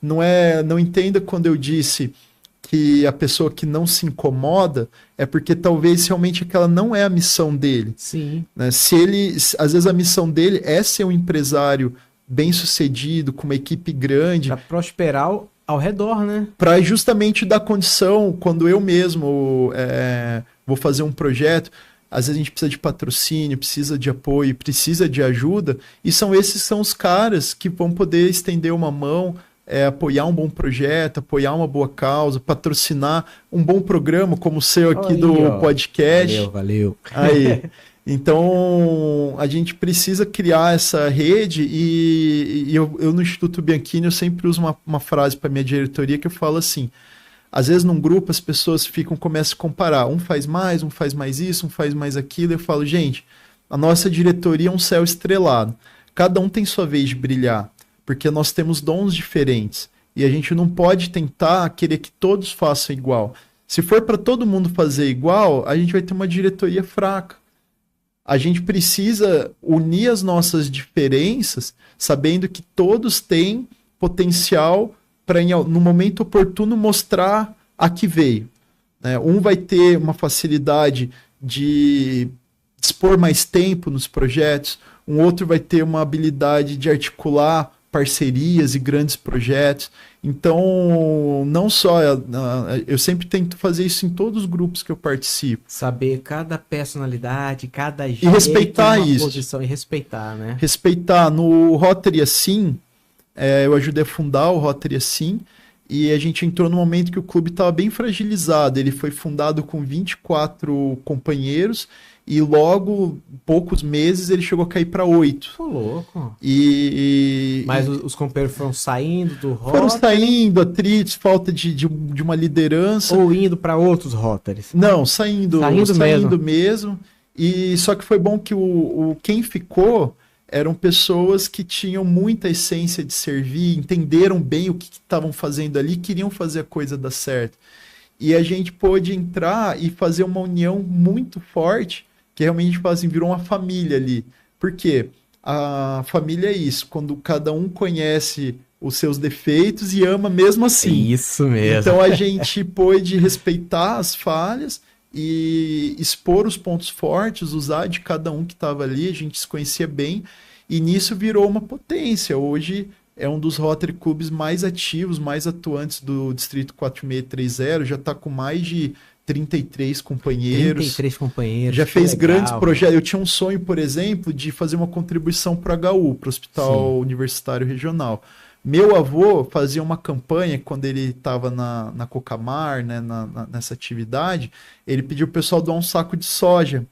não entenda quando eu disse que a pessoa que não se incomoda é porque talvez realmente aquela não é a missão dele. Sim. Né? Às vezes a missão dele é ser um empresário bem-sucedido, com uma equipe grande. Para prosperar ao redor, né? Para justamente dar condição, quando eu mesmo vou fazer um projeto, às vezes a gente precisa de patrocínio, precisa de apoio, precisa de ajuda, e esses são os caras que vão poder estender uma mão, apoiar um bom projeto, apoiar uma boa causa, patrocinar um bom programa como o seu aqui do podcast. Valeu. Aí. Então, a gente precisa criar essa rede e eu no Instituto Bianchini eu sempre uso uma frase para minha diretoria que eu falo assim, às vezes num grupo as pessoas começam a comparar, um faz mais isso, um faz mais aquilo, eu falo, gente, a nossa diretoria é um céu estrelado, cada um tem sua vez de brilhar, porque nós temos dons diferentes e a gente não pode tentar querer que todos façam igual. Se for para todo mundo fazer igual, a gente vai ter uma diretoria fraca. A gente precisa unir as nossas diferenças, sabendo que todos têm potencial para, no momento oportuno, mostrar a que veio. Né? Um vai ter uma facilidade de dispor mais tempo nos projetos, um outro vai ter uma habilidade de articular parcerias e grandes projetos. Então, não só... Eu sempre tento fazer isso em todos os grupos que eu participo. Saber cada personalidade, cada jeito... E respeitar isso. Posição, e respeitar, né? Respeitar. No Rotary Assim, eu ajudei a fundar o Rotary Assim, e a gente entrou no momento que o clube estava bem fragilizado. Ele foi fundado com 24 companheiros, e logo, poucos meses, ele chegou a cair para 8. Pô, louco. Mas os companheiros foram saindo do Rotary? Foram saindo, atritos, falta de uma liderança. Ou indo para outros Rotarys? Não, saindo mesmo. E só que foi bom que quem ficou eram pessoas que tinham muita essência de servir, entenderam bem o que estavam fazendo ali, queriam fazer a coisa dar certo. E a gente pôde entrar e fazer uma união muito forte, que realmente virou uma família ali. Por quê? A família é isso, quando cada um conhece os seus defeitos e ama mesmo assim. Isso mesmo. Então a gente pôde respeitar as falhas e expor os pontos fortes, usar de cada um que estava ali, a gente se conhecia bem, e nisso virou uma potência. Hoje é um dos Rotary Clubes mais ativos, mais atuantes do Distrito 4630, já está com mais de 33 companheiros. 33 companheiros. Já fez grandes projetos. Eu tinha um sonho, por exemplo, de fazer uma contribuição para o HU, para o Hospital Universitário Regional. Meu avô fazia uma campanha quando ele estava na Cocamar, né, nessa atividade, ele pediu o pessoal doar um saco de soja,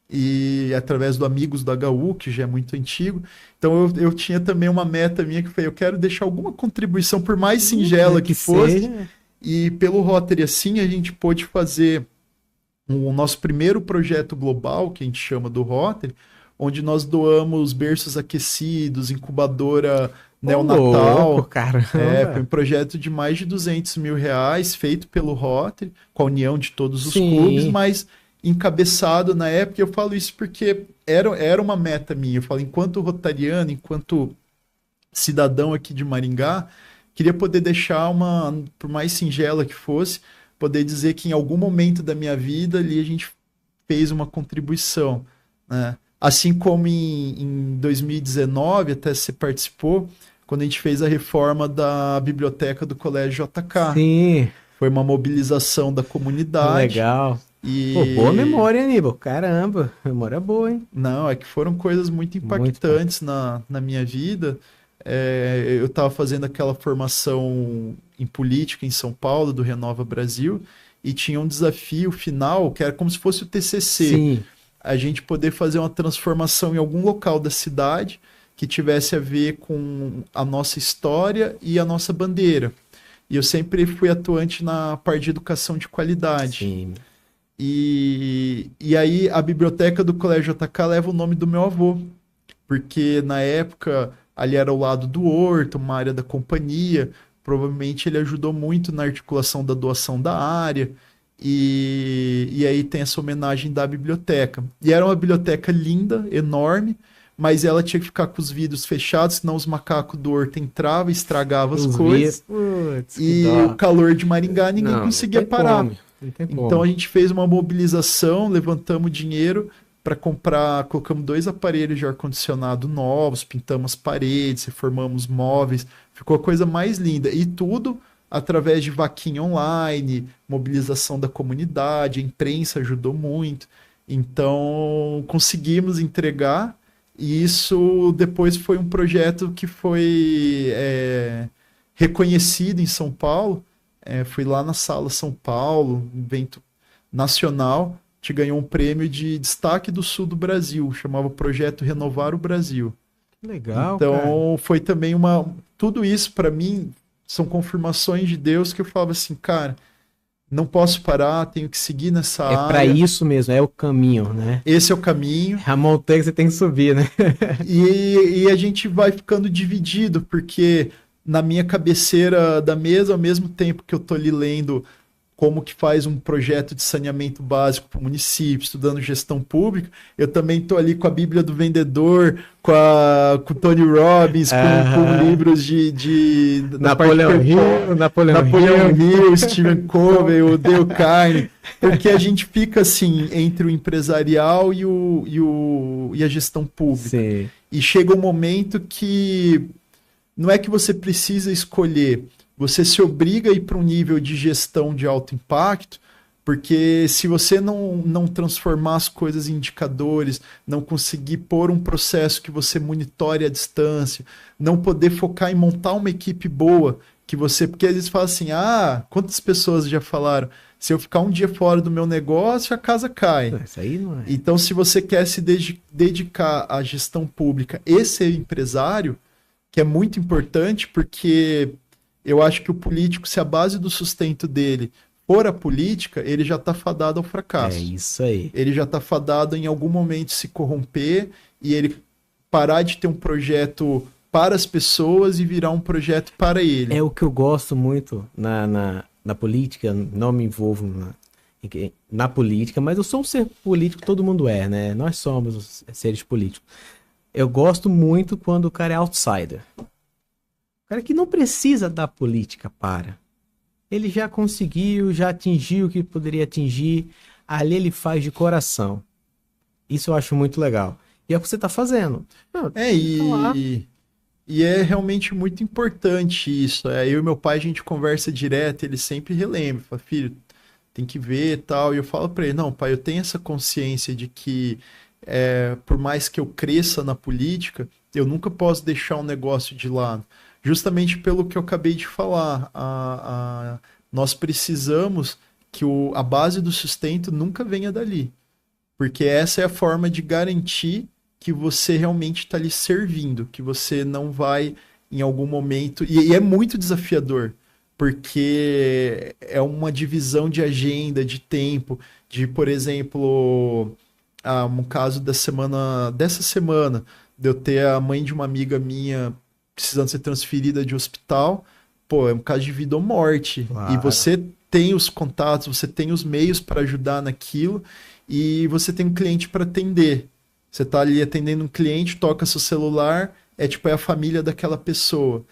e através do Amigos do HU, que já é muito antigo. Então eu tinha também uma meta minha que foi, eu quero deixar alguma contribuição, por mais singela que fosse. Seja. E pelo Rotary Assim, a gente pôde fazer o nosso primeiro projeto global, que a gente chama do Rotary, onde nós doamos berços aquecidos, incubadora neonatal. Louco, caramba. Foi um projeto de mais de R$200 mil, feito pelo Rotary, com a união de todos os clubes, mas encabeçado na época. Eu falo isso porque era uma meta minha. Eu falo, enquanto rotariano, enquanto cidadão aqui de Maringá, queria poder deixar por mais singela que fosse, poder dizer que em algum momento da minha vida ali a gente fez uma contribuição, né? Assim como em 2019, até você participou, quando a gente fez a reforma da biblioteca do Colégio JK. Sim. Foi uma mobilização da comunidade. Legal. E... Pô, boa memória, Aníbal. Caramba, memória boa, hein? Não, é que foram coisas muito impactantes na minha vida. Eu estava fazendo aquela formação em política em São Paulo, do Renova Brasil, e tinha um desafio final, que era como se fosse o TCC. Sim. A gente poder fazer uma transformação em algum local da cidade que tivesse a ver com a nossa história e a nossa bandeira. E eu sempre fui atuante na parte de educação de qualidade. Sim. E aí a biblioteca do Colégio JK leva o nome do meu avô, porque na época ali era o lado do horto, uma área da companhia, provavelmente ele ajudou muito na articulação da doação da área, e aí tem essa homenagem da biblioteca. E era uma biblioteca linda, enorme, mas ela tinha que ficar com os vidros fechados, senão os macacos do horto entravam e estragavam as coisas. Putz, E o calor de Maringá ninguém conseguia parar. Então a gente fez uma mobilização, levantamos dinheiro para comprar, colocamos 2 aparelhos de ar-condicionado novos, pintamos as paredes, reformamos móveis, ficou a coisa mais linda. E tudo através de vaquinha online, mobilização da comunidade, a imprensa ajudou muito. Então conseguimos entregar, e isso depois foi um projeto que foi reconhecido em São Paulo. Fui lá na Sala São Paulo, um evento nacional, que ganhou um prêmio de destaque do sul do Brasil, chamava Projeto Renovar o Brasil. Legal, então, cara. foi também tudo isso para mim são confirmações de Deus que eu falava assim, cara, não posso parar, tenho que seguir nessa área. É para isso mesmo, é o caminho, né? Esse é o caminho. A montanha que você tem que subir, né? e a gente vai ficando dividido, porque na minha cabeceira da mesa, ao mesmo tempo que eu tô ali lendo como que faz um projeto de saneamento básico para o município, estudando gestão pública, eu também estou ali com a Bíblia do Vendedor, com o Tony Robbins, com livros de Napoleão Hill, Stephen Covey, o Dale Carnegie, porque a gente fica assim entre o empresarial e a gestão pública. Sim. E chega um momento que não é que você precisa escolher, você se obriga a ir para um nível de gestão de alto impacto, porque se você não transformar as coisas em indicadores, não conseguir pôr um processo que você monitore à distância, não poder focar em montar uma equipe boa, porque eles falam assim, quantas pessoas já falaram, se eu ficar um dia fora do meu negócio, a casa cai. Isso aí não é. Então, se você quer se dedicar à gestão pública e ser empresário, que é muito importante, porque eu acho que o político, se a base do sustento dele for a política, ele já está fadado ao fracasso. É isso aí. Ele já está fadado em algum momento se corromper e ele parar de ter um projeto para as pessoas e virar um projeto para ele. É o que eu gosto muito na política, não me envolvo na política, mas eu sou um ser político, todo mundo é, né? Nós somos os seres políticos. Eu gosto muito quando o cara é outsider. O cara que não precisa da política para. Ele já conseguiu, já atingiu o que poderia atingir. Ali ele faz de coração. Isso eu acho muito legal. E é o que você está fazendo. E é realmente muito importante isso. Eu e meu pai, a gente conversa direto, ele sempre relembra. Fala, filho, tem que ver e tal. E eu falo para ele, não, pai, eu tenho essa consciência de que por mais que eu cresça na política, eu nunca posso deixar um negócio de lado. Justamente pelo que eu acabei de falar. Nós precisamos que a base do sustento nunca venha dali. Porque essa é a forma de garantir que você realmente está lhe servindo, que você não vai em algum momento... E é muito desafiador, porque é uma divisão de agenda, de tempo, de, por exemplo, um caso dessa semana, de eu ter a mãe de uma amiga minha precisando ser transferida de hospital, é um caso de vida ou morte. Claro. E você tem os contatos, você tem os meios para ajudar naquilo e você tem um cliente para atender. Você está ali atendendo um cliente, toca seu celular, é a família daquela pessoa.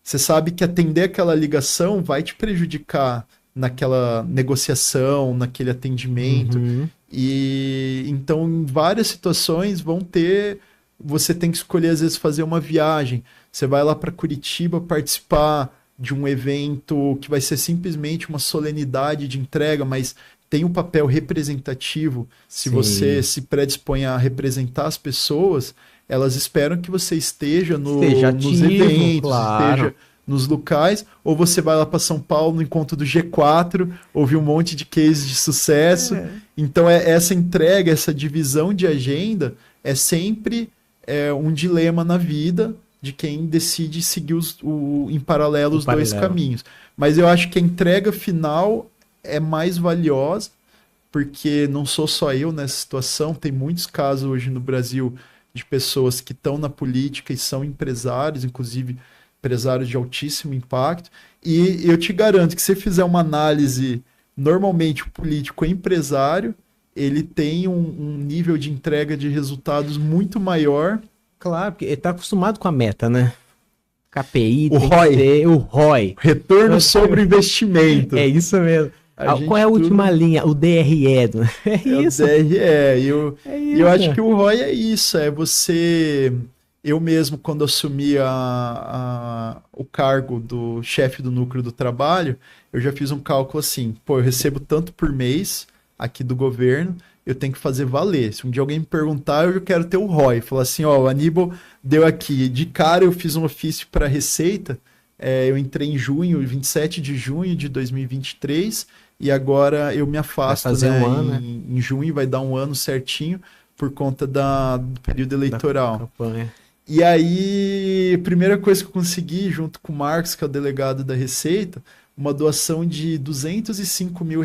Você sabe que atender aquela ligação vai te prejudicar naquela negociação, naquele atendimento. Uhum. E então, em várias situações, você tem que escolher, às vezes, fazer uma viagem. Você vai lá para Curitiba participar de um evento que vai ser simplesmente uma solenidade de entrega, mas tem um papel representativo. Se Sim. você se predispõe a representar as pessoas, elas esperam que você esteja Esteja nos ativo, eventos, claro. esteja nos locais, ou você vai lá para São Paulo no encontro do G4, ouvir um monte de cases de sucesso. Então, essa entrega, essa divisão de agenda é sempre um dilema na vida de quem decide seguir em paralelo os dois caminhos. Mas eu acho que a entrega final é mais valiosa, porque não sou só eu nessa situação, tem muitos casos hoje no Brasil de pessoas que estão na política e são empresários, inclusive empresários de altíssimo impacto, e eu te garanto que se você fizer uma análise, normalmente o político é empresário, ele tem um nível de entrega de resultados muito maior. Claro, porque ele está acostumado com a meta, né? KPI, o ROI. O ROI. Retorno sobre investimento. É isso mesmo. Qual é a última linha? O DRE. É isso. O DRE. E eu acho que o ROI é isso. É você... Eu mesmo, quando assumi o cargo do chefe do núcleo do trabalho, eu já fiz um cálculo assim, eu recebo tanto por mês aqui do governo, eu tenho que fazer valer. Se um dia alguém me perguntar, eu quero ter o ROI. Falar assim, o Aníbal deu aqui. De cara, eu fiz um ofício para a Receita, eu entrei em junho, 27 de junho de 2023, e agora eu me afasto, vai fazer um ano, em junho, vai dar um ano certinho, por conta do período eleitoral. Da campanha. E aí, a primeira coisa que eu consegui, junto com o Marcos, que é o delegado da Receita, uma doação de R$205 mil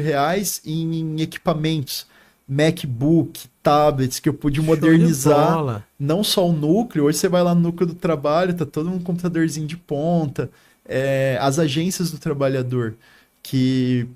em equipamentos, MacBook, tablets, que eu pude modernizar não só o núcleo. Hoje você vai lá no núcleo do trabalho, tá todo um computadorzinho de ponta, as agências do trabalhador, que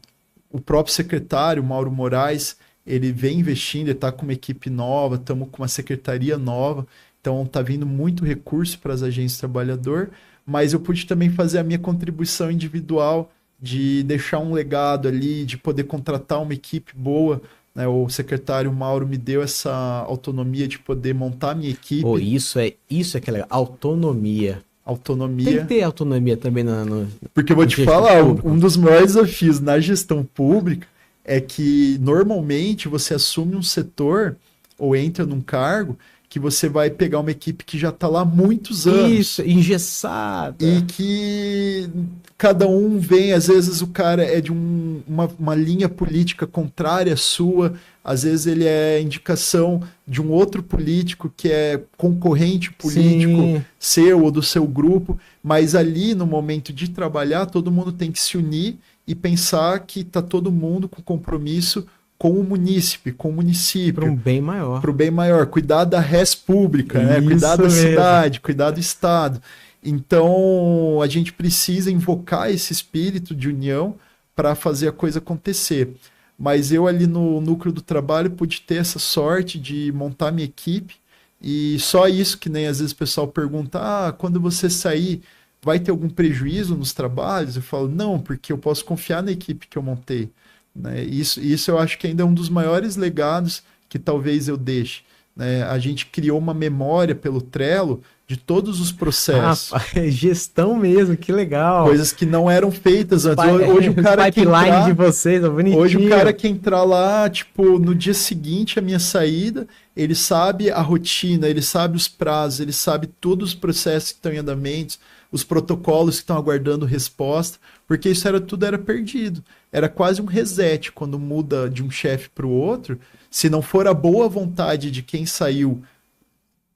o próprio secretário, Mauro Moraes, ele vem investindo, ele está com uma equipe nova, estamos com uma secretaria nova. Então, está vindo muito recurso para as agências do trabalhador, mas eu pude também fazer a minha contribuição individual de deixar um legado ali, de poder contratar uma equipe boa. Né? O secretário Mauro me deu essa autonomia de poder montar a minha equipe. Isso é que é legal. Autonomia. Autonomia. Tem que ter autonomia também no Porque eu vou te falar, um dos maiores desafios na gestão pública é que, normalmente, você assume um setor ou entra num cargo que você vai pegar uma equipe que já está lá há muitos anos. Isso, engessada. E que cada um vem, às vezes o cara é de uma linha política contrária à sua, às vezes ele é indicação de um outro político que é concorrente político seu ou do seu grupo, mas ali no momento de trabalhar, todo mundo tem que se unir e pensar que está todo mundo com compromisso com o munícipe, com o município. Para um bem maior. Para o bem maior. Cuidar da res pública, né? Cuidar da cidade, cuidar do Estado. Então, a gente precisa invocar esse espírito de união para fazer a coisa acontecer. Mas eu ali no núcleo do trabalho pude ter essa sorte de montar minha equipe, e só isso que nem às vezes o pessoal pergunta, quando você sair, vai ter algum prejuízo nos trabalhos? Eu falo, não, porque eu posso confiar na equipe que eu montei. Né? Isso eu acho que ainda é um dos maiores legados que talvez eu deixe. Né? A gente criou uma memória pelo Trello de todos os processos. Gestão mesmo, que legal. Coisas que não eram feitas antes. Hoje o cara que entrar, de vocês, é bonitinho. Hoje o cara que entrar lá, tipo, no dia seguinte a minha saída, ele sabe a rotina, ele sabe os prazos, ele sabe todos os processos que estão em andamento, os protocolos que estão aguardando resposta, porque isso tudo era perdido. Era quase um reset quando muda de um chefe para o outro. Se não for a boa vontade de quem saiu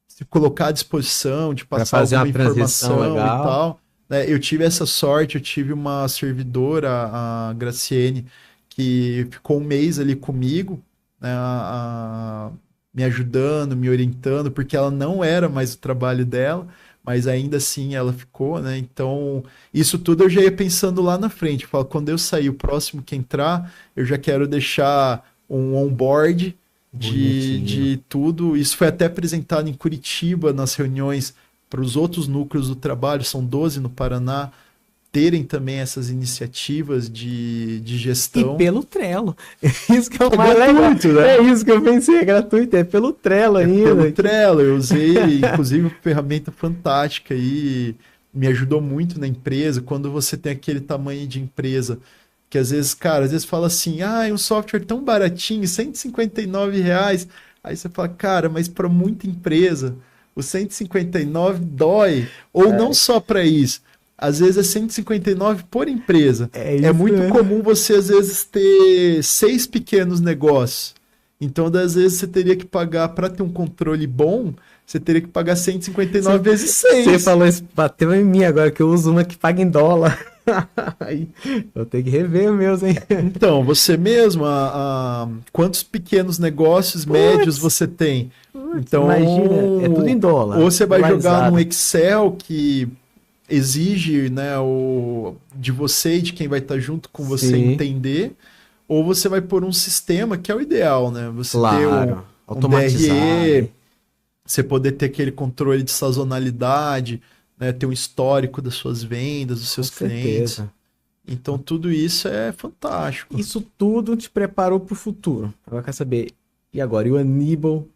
se colocar à disposição, de passar alguma informação e tal. Né? Eu tive essa sorte, eu tive uma servidora, a Graciene, que ficou um mês ali comigo, né? Me ajudando, me orientando, porque ela não era mais o trabalho dela, mas ainda assim ela ficou, né? Então, isso tudo eu já ia pensando lá na frente. Eu falo, quando eu sair, o próximo que entrar, eu já quero deixar um onboard de tudo. Isso foi até apresentado em Curitiba, nas reuniões para os outros núcleos do trabalho, são 12 no Paraná, terem também essas iniciativas de gestão. E pelo Trello. Isso que é o mais gratuito, legal. Né? É isso que eu pensei, é gratuito, é pelo Trello ainda. Pelo Trello, eu usei, inclusive, uma ferramenta fantástica e me ajudou muito na empresa. Quando você tem aquele tamanho de empresa, que às vezes, cara, às vezes fala assim, é um software tão baratinho, R$ 159. Aí você fala, cara, mas para muita empresa, o 159 dói. Ou não só para isso. Às vezes é 159 por empresa. É muito comum você, às vezes, ter 6 pequenos negócios. Então, às vezes, você teria que pagar, para ter um controle bom, você teria que pagar 159 vezes 6. Você falou isso, bateu em mim agora, que eu uso uma que paga em dólar. Eu tenho que rever meus, hein? Então, você mesmo, quantos pequenos negócios médios você tem? Então, imagina, é tudo em dólar. Ou você vai jogar num Excel que exige, né, de você e de quem vai estar junto com você entender, ou você vai pôr um sistema que é o ideal, né? Você ter um DRE, você poder ter aquele controle de sazonalidade, né, ter um histórico das suas vendas, dos seus clientes. Então tudo isso é fantástico. Isso tudo te preparou para o futuro. Agora quer saber, e agora? E o Aníbal,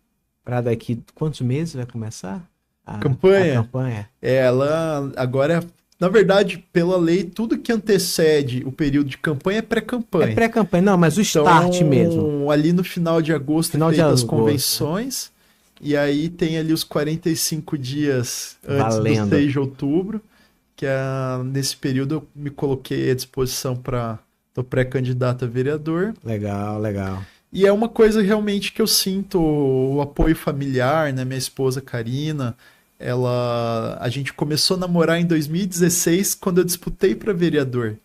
para daqui quantos meses vai começar? A campanha. Ela agora, na verdade, pela lei, tudo que antecede o período de campanha é pré-campanha. É pré-campanha, não, mas o start mesmo. Ali no final de agosto, as convenções, e aí tem ali os 45 dias antes do 6 de outubro, que nesse período eu me coloquei à disposição para o pré-candidato a vereador. Legal. E é uma coisa realmente que eu sinto o apoio familiar, né? Minha esposa Karina, a gente começou a namorar em 2016, quando eu disputei para vereador.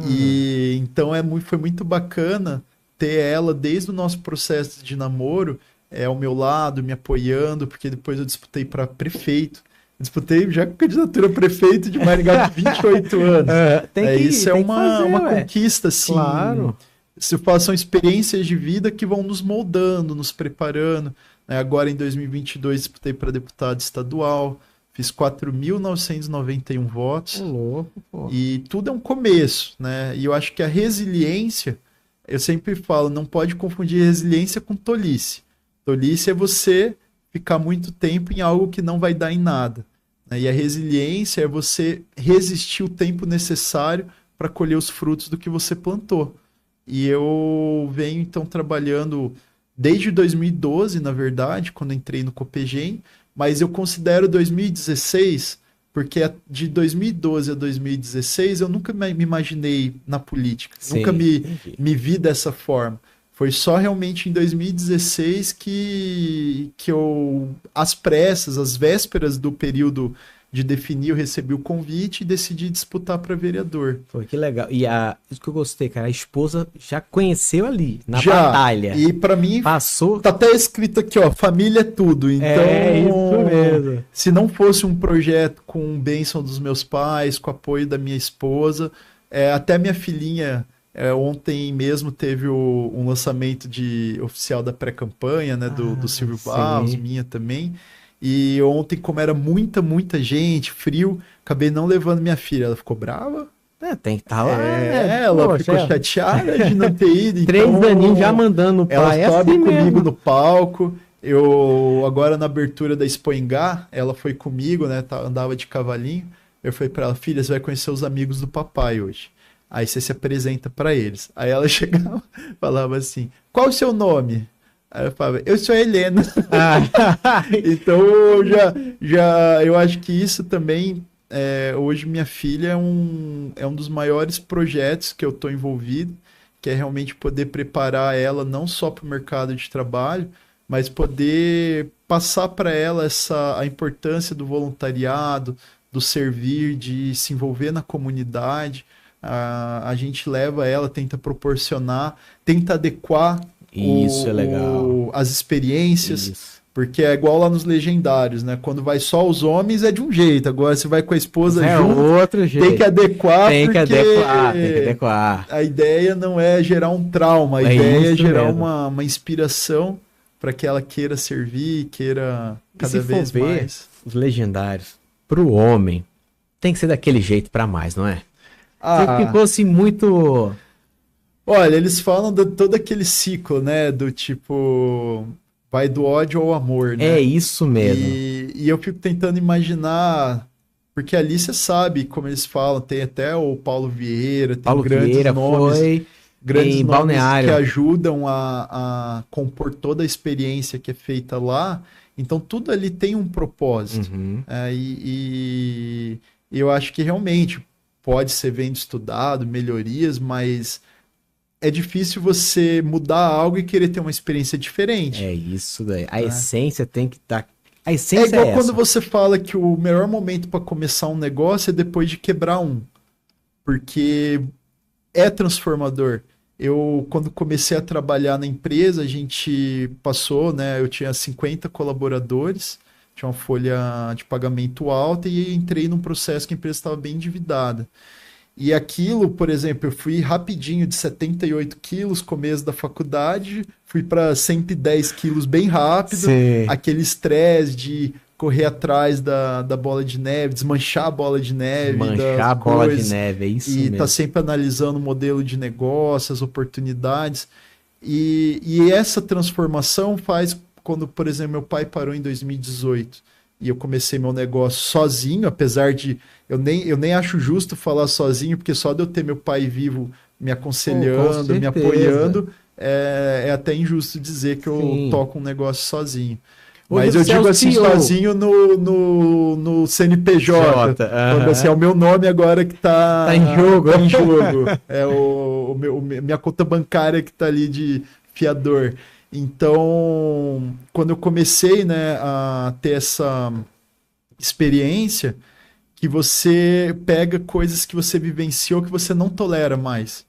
E então foi muito bacana ter ela desde o nosso processo de namoro ao meu lado, me apoiando, porque depois eu disputei para prefeito. Disputei já com candidatura a prefeito de Maringá de 28 anos. Isso é uma conquista, assim. Claro. São experiências de vida que vão nos moldando, nos preparando. Agora, em 2022, disputei para deputado estadual, fiz 4.991 votos. Louco, pô. E tudo é um começo, né? E eu acho que a resiliência, eu sempre falo, não pode confundir resiliência com tolice. Tolice é você ficar muito tempo em algo que não vai dar em nada. E a resiliência é você resistir o tempo necessário para colher os frutos do que você plantou. E eu venho, então, trabalhando desde 2012, na verdade, quando entrei no Copegem, mas eu considero 2016, porque de 2012 a 2016 eu nunca me imaginei na política, nunca me vi dessa forma. Foi só realmente em 2016 que eu, às pressas, às vésperas do período de definir, eu recebi o convite e decidi disputar para vereador. Foi que legal. E isso que eu gostei, cara, a esposa já conheceu ali, na batalha. E para mim, passou. Tá até escrito aqui, ó, família é tudo. Então, isso mesmo. Se não fosse um projeto com bênção dos meus pais, com apoio da minha esposa, até minha filhinha, ontem mesmo teve um lançamento oficial da pré-campanha, né, do Silvio Barros, minha também. E ontem, como era muita gente, frio, acabei não levando minha filha. Ela ficou brava. Tem que estar lá. Ela ficou chateada de não ter ido. 3 aninhos já mandando no pai. Ela sobe comigo no palco. Agora na abertura da Expo Engá, ela foi comigo, né? Andava de cavalinho. Eu falei pra ela, filha, você vai conhecer os amigos do papai hoje. Aí você se apresenta pra eles. Aí ela chegava, falava assim, qual o seu nome? Aí eu falava, eu sou a Helena. Então, eu acho que isso também, hoje minha filha é um dos maiores projetos que eu estou envolvido, que é realmente poder preparar ela não só para o mercado de trabalho, mas poder passar para ela a importância do voluntariado, do servir, de se envolver na comunidade. A gente leva ela, tenta proporcionar, tenta adequar isso é legal. As experiências, Porque é igual lá nos Legendários, né? Quando vai só os homens é de um jeito, agora se vai com a esposa É junto, outro jeito. tem que adequar, Tem que porque adequar, tem que adequar. a ideia não é gerar um trauma, a É ideia é isso gerar mesmo. uma inspiração para que ela queira servir, queira E cada se for vez ver mais. os Legendários, pro homem, tem que ser daquele jeito pra mais, não é? Se Ah, fosse muito... olha, eles falam de todo aquele ciclo, né? Do tipo, vai do ódio ao amor, É né? isso mesmo. E eu fico tentando imaginar, porque ali você sabe, como eles falam, tem até o Paulo Vieira, tem Paulo Vieira foi grandes em nomes Balneário. que ajudam a compor toda a experiência que é feita lá. Então tudo ali tem um propósito. Uhum. E eu acho que realmente pode ser bem estudado, melhorias, mas é difícil você mudar algo e querer ter uma experiência diferente. É isso daí. A É. essência tem que estar... A É essência igual é quando essa. você fala que o melhor momento para começar um negócio é depois de quebrar um, porque é transformador. Eu, quando comecei a trabalhar na empresa, a gente passou, né? Eu tinha 50 colaboradores, tinha uma folha de pagamento alta e entrei num processo que a empresa estava bem endividada. E aquilo, por exemplo, eu fui rapidinho de 78 quilos, começo da faculdade, fui para 110 quilos bem rápido, Sim. aquele estresse de correr atrás da bola de neve, desmanchar a bola de neve, Manchar das a bola de coisas, neve, é isso e mesmo. tá sempre analisando o modelo de negócio, as oportunidades. E essa transformação faz quando, por exemplo, meu pai parou em 2018 e eu comecei meu negócio sozinho, apesar de eu nem acho justo falar sozinho, porque só de eu ter meu pai vivo me aconselhando, me certeza. apoiando, é até injusto dizer que eu Sim. toco um negócio sozinho. Hoje Mas eu você é digo o assim, CEO. sozinho no CNPJ. Jota, Quando assim, é o meu nome agora que Tá em jogo. tá em jogo. É minha conta bancária que tá ali de fiador. Então, quando eu comecei, né, a ter essa experiência, que você pega coisas que você vivenciou que você não tolera mais.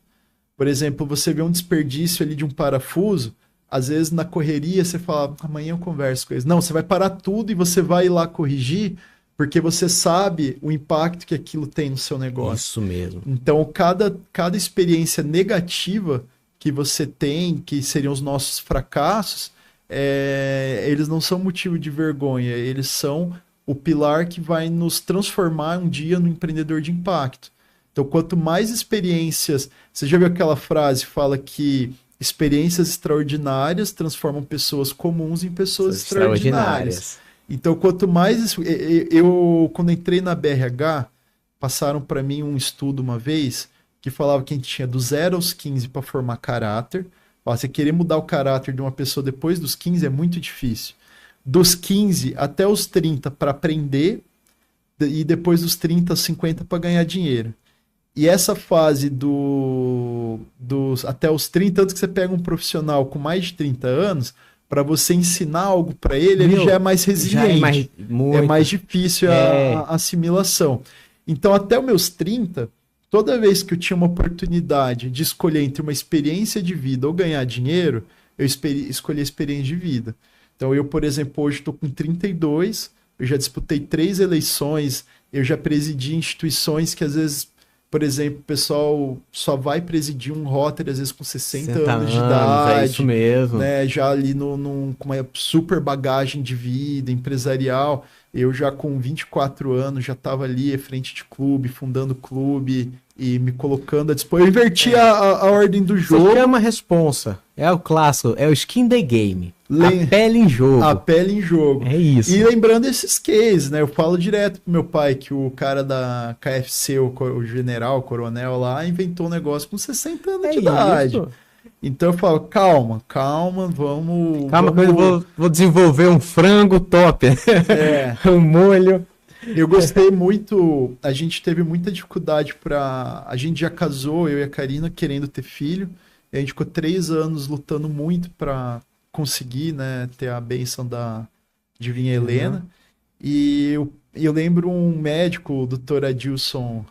Por exemplo, você vê um desperdício ali de um parafuso, às vezes na correria você fala, amanhã eu converso com eles. Não, você vai parar tudo e você vai ir lá corrigir, porque você sabe o impacto que aquilo tem no seu negócio. Isso mesmo. Então, cada experiência negativa que você tem, que seriam os nossos fracassos, eles não são motivo de vergonha, eles são o pilar que vai nos transformar um dia no empreendedor de impacto. Então, quanto mais experiências... Você já viu aquela frase que fala que experiências extraordinárias transformam pessoas comuns em pessoas extraordinárias. Então, quanto mais... quando entrei na BRH, passaram para mim um estudo uma vez que falava que a gente tinha do 0 aos 15 para formar caráter. Ó, você querer mudar o caráter de uma pessoa depois dos 15 é muito difícil. Dos 15 até os 30 para aprender e depois dos 30 aos 50 para ganhar dinheiro. E essa fase dos até os 30, tanto que você pega um profissional com mais de 30 anos, para você ensinar algo para ele, ele já é mais resiliente. É mais difícil a assimilação. Então, até os meus 30, toda vez que eu tinha uma oportunidade de escolher entre uma experiência de vida ou ganhar dinheiro, eu escolhi a experiência de vida. Então, eu, por exemplo, hoje estou com 32, eu já disputei 3 eleições, eu já presidi instituições que às vezes, por exemplo, o pessoal só vai presidir um Rotary, às vezes com 60 anos de idade. É isso mesmo. Né, já ali com uma super bagagem de vida empresarial. Eu já com 24 anos já estava ali à frente de clube, fundando clube e me colocando a dispor. Eu inverti a ordem do jogo. Você chama a responsa. É o clássico, é o skin the game. A pele em jogo. A pele em jogo. É isso. E lembrando esses cases, né? Eu falo direto pro meu pai que o cara da KFC, o general, o coronel lá, inventou um negócio com 60 anos de idade. Isso. Então eu falo, calma, vamos... Calma que eu vou desenvolver um frango top. Um molho. Eu gostei muito, a gente teve muita dificuldade a gente já casou, eu e a Karina, querendo ter filho. E a gente ficou 3 anos lutando muito para conseguir, né, ter a bênção da Divinha Helena. E eu lembro um médico, o Dr. Adilson,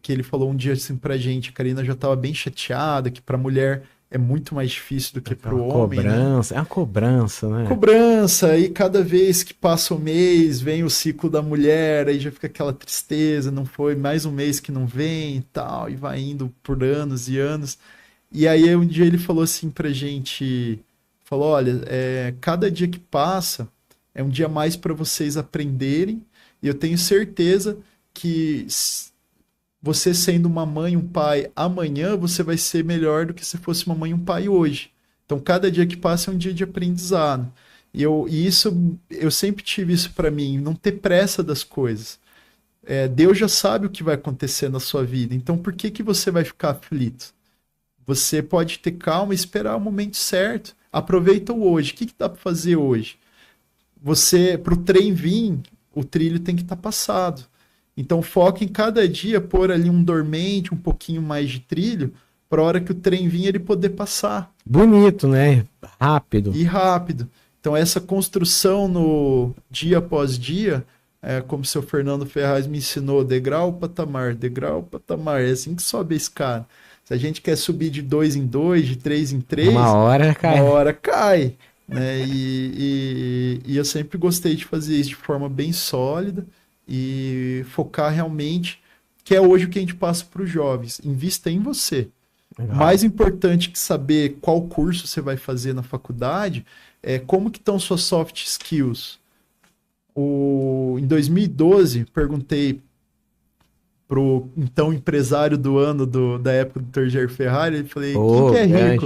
que ele falou um dia assim pra gente, a Karina já estava bem chateada, que pra mulher é muito mais difícil do que para o uma homem, né? cobrança, é uma cobrança, né? Cobrança, aí cada vez que passa o mês, vem o ciclo da mulher, aí já fica aquela tristeza, não foi mais um mês que não vem e tal, e vai indo por anos e anos. E aí um dia ele falou assim pra gente, falou, olha, cada dia que passa é um dia a mais para vocês aprenderem, e eu tenho certeza que você sendo uma mãe e um pai amanhã, você vai ser melhor do que se fosse uma mãe e um pai hoje. Então, cada dia que passa é um dia de aprendizado. E isso, eu sempre tive isso para mim, não ter pressa das coisas. Deus já sabe o que vai acontecer na sua vida, então por que você vai ficar aflito? Você pode ter calma e esperar o momento certo. Aproveita o hoje. O que dá para fazer hoje? Para o trem vir, o trilho tem que estar passado. Então foca em cada dia, pôr ali um dormente, um pouquinho mais de trilho, para a hora que o trem vir ele poder passar. Bonito, né? Rápido. E rápido. Então essa construção no dia após dia, como o seu Fernando Ferraz me ensinou, degrau, patamar, é assim que sobe a escada. Se a gente quer subir de 2 em 2, de 3 em 3, uma hora cai. Né? E eu sempre gostei de fazer isso de forma bem sólida e focar realmente, que é hoje o que a gente passa para os jovens. Invista em você. Legal. Mais importante que saber qual curso você vai fazer na faculdade é como que estão suas soft skills. Em 2012, perguntei pro então empresário do ano da época do Dr. Jair Ferrari, ele falei, quem que é rico?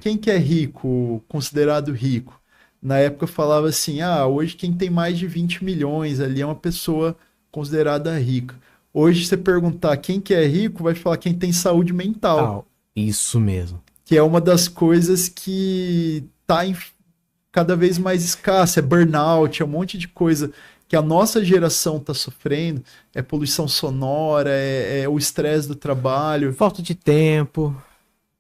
Quem que é rico, considerado rico? Na época eu falava assim, hoje quem tem mais de 20 milhões ali é uma pessoa considerada rica. Hoje você perguntar quem que é rico, vai falar quem tem saúde mental. Isso mesmo. Que é uma das coisas que está cada vez mais escassa, é burnout, é um monte de coisa que a nossa geração está sofrendo, é poluição sonora, é o estresse do trabalho. Falta de tempo.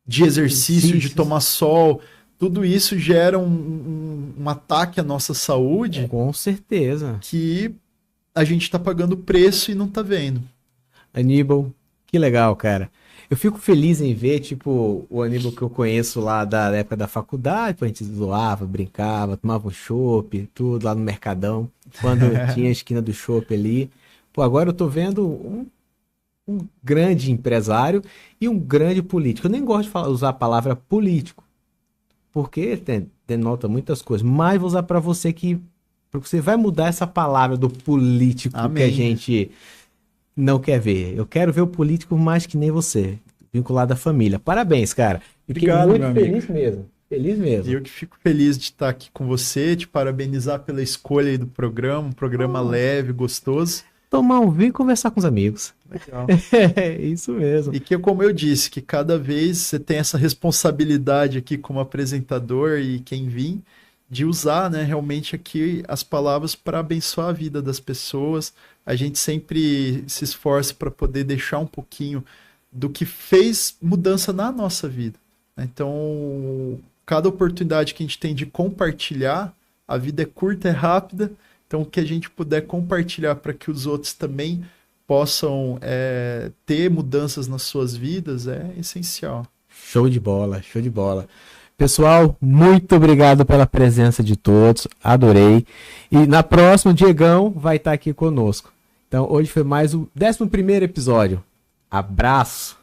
De exercício, de tomar sol. Tudo isso gera um ataque à nossa saúde. Com certeza. Que a gente está pagando preço e não está vendo. Aníbal, que legal, cara. Eu fico feliz em ver, tipo, o Aníbal que eu conheço lá da época da faculdade, a gente zoava, brincava, tomava um chopp, tudo lá no Mercadão, quando tinha a esquina do chopp ali. Pô, agora eu tô vendo um grande empresário e um grande político. Eu nem gosto de usar a palavra político, porque denota muitas coisas, mas vou usar para você porque você vai mudar essa palavra do político. Amém. Que a gente não quer ver. Eu quero ver o político mais que nem você, vinculado à família. Parabéns, cara. Obrigado, muito feliz mesmo. Feliz mesmo. Eu que fico feliz de estar aqui com você, te parabenizar pela escolha aí do programa, um programa leve, gostoso. Tomar um vinho e conversar com os amigos. Legal. É isso mesmo. E que, como eu disse, que cada vez você tem essa responsabilidade aqui como apresentador e quem vir, de usar, né, realmente aqui as palavras para abençoar a vida das pessoas. A gente sempre se esforça para poder deixar um pouquinho do que fez mudança na nossa vida. Então, cada oportunidade que a gente tem de compartilhar, a vida é curta, é rápida, então o que a gente puder compartilhar para que os outros também possam ter mudanças nas suas vidas é essencial. Show de bola, show de bola. Pessoal, muito obrigado pela presença de todos, adorei. E na próxima, o Diegão vai estar aqui conosco. Então, hoje foi mais o 11º episódio. Abraço!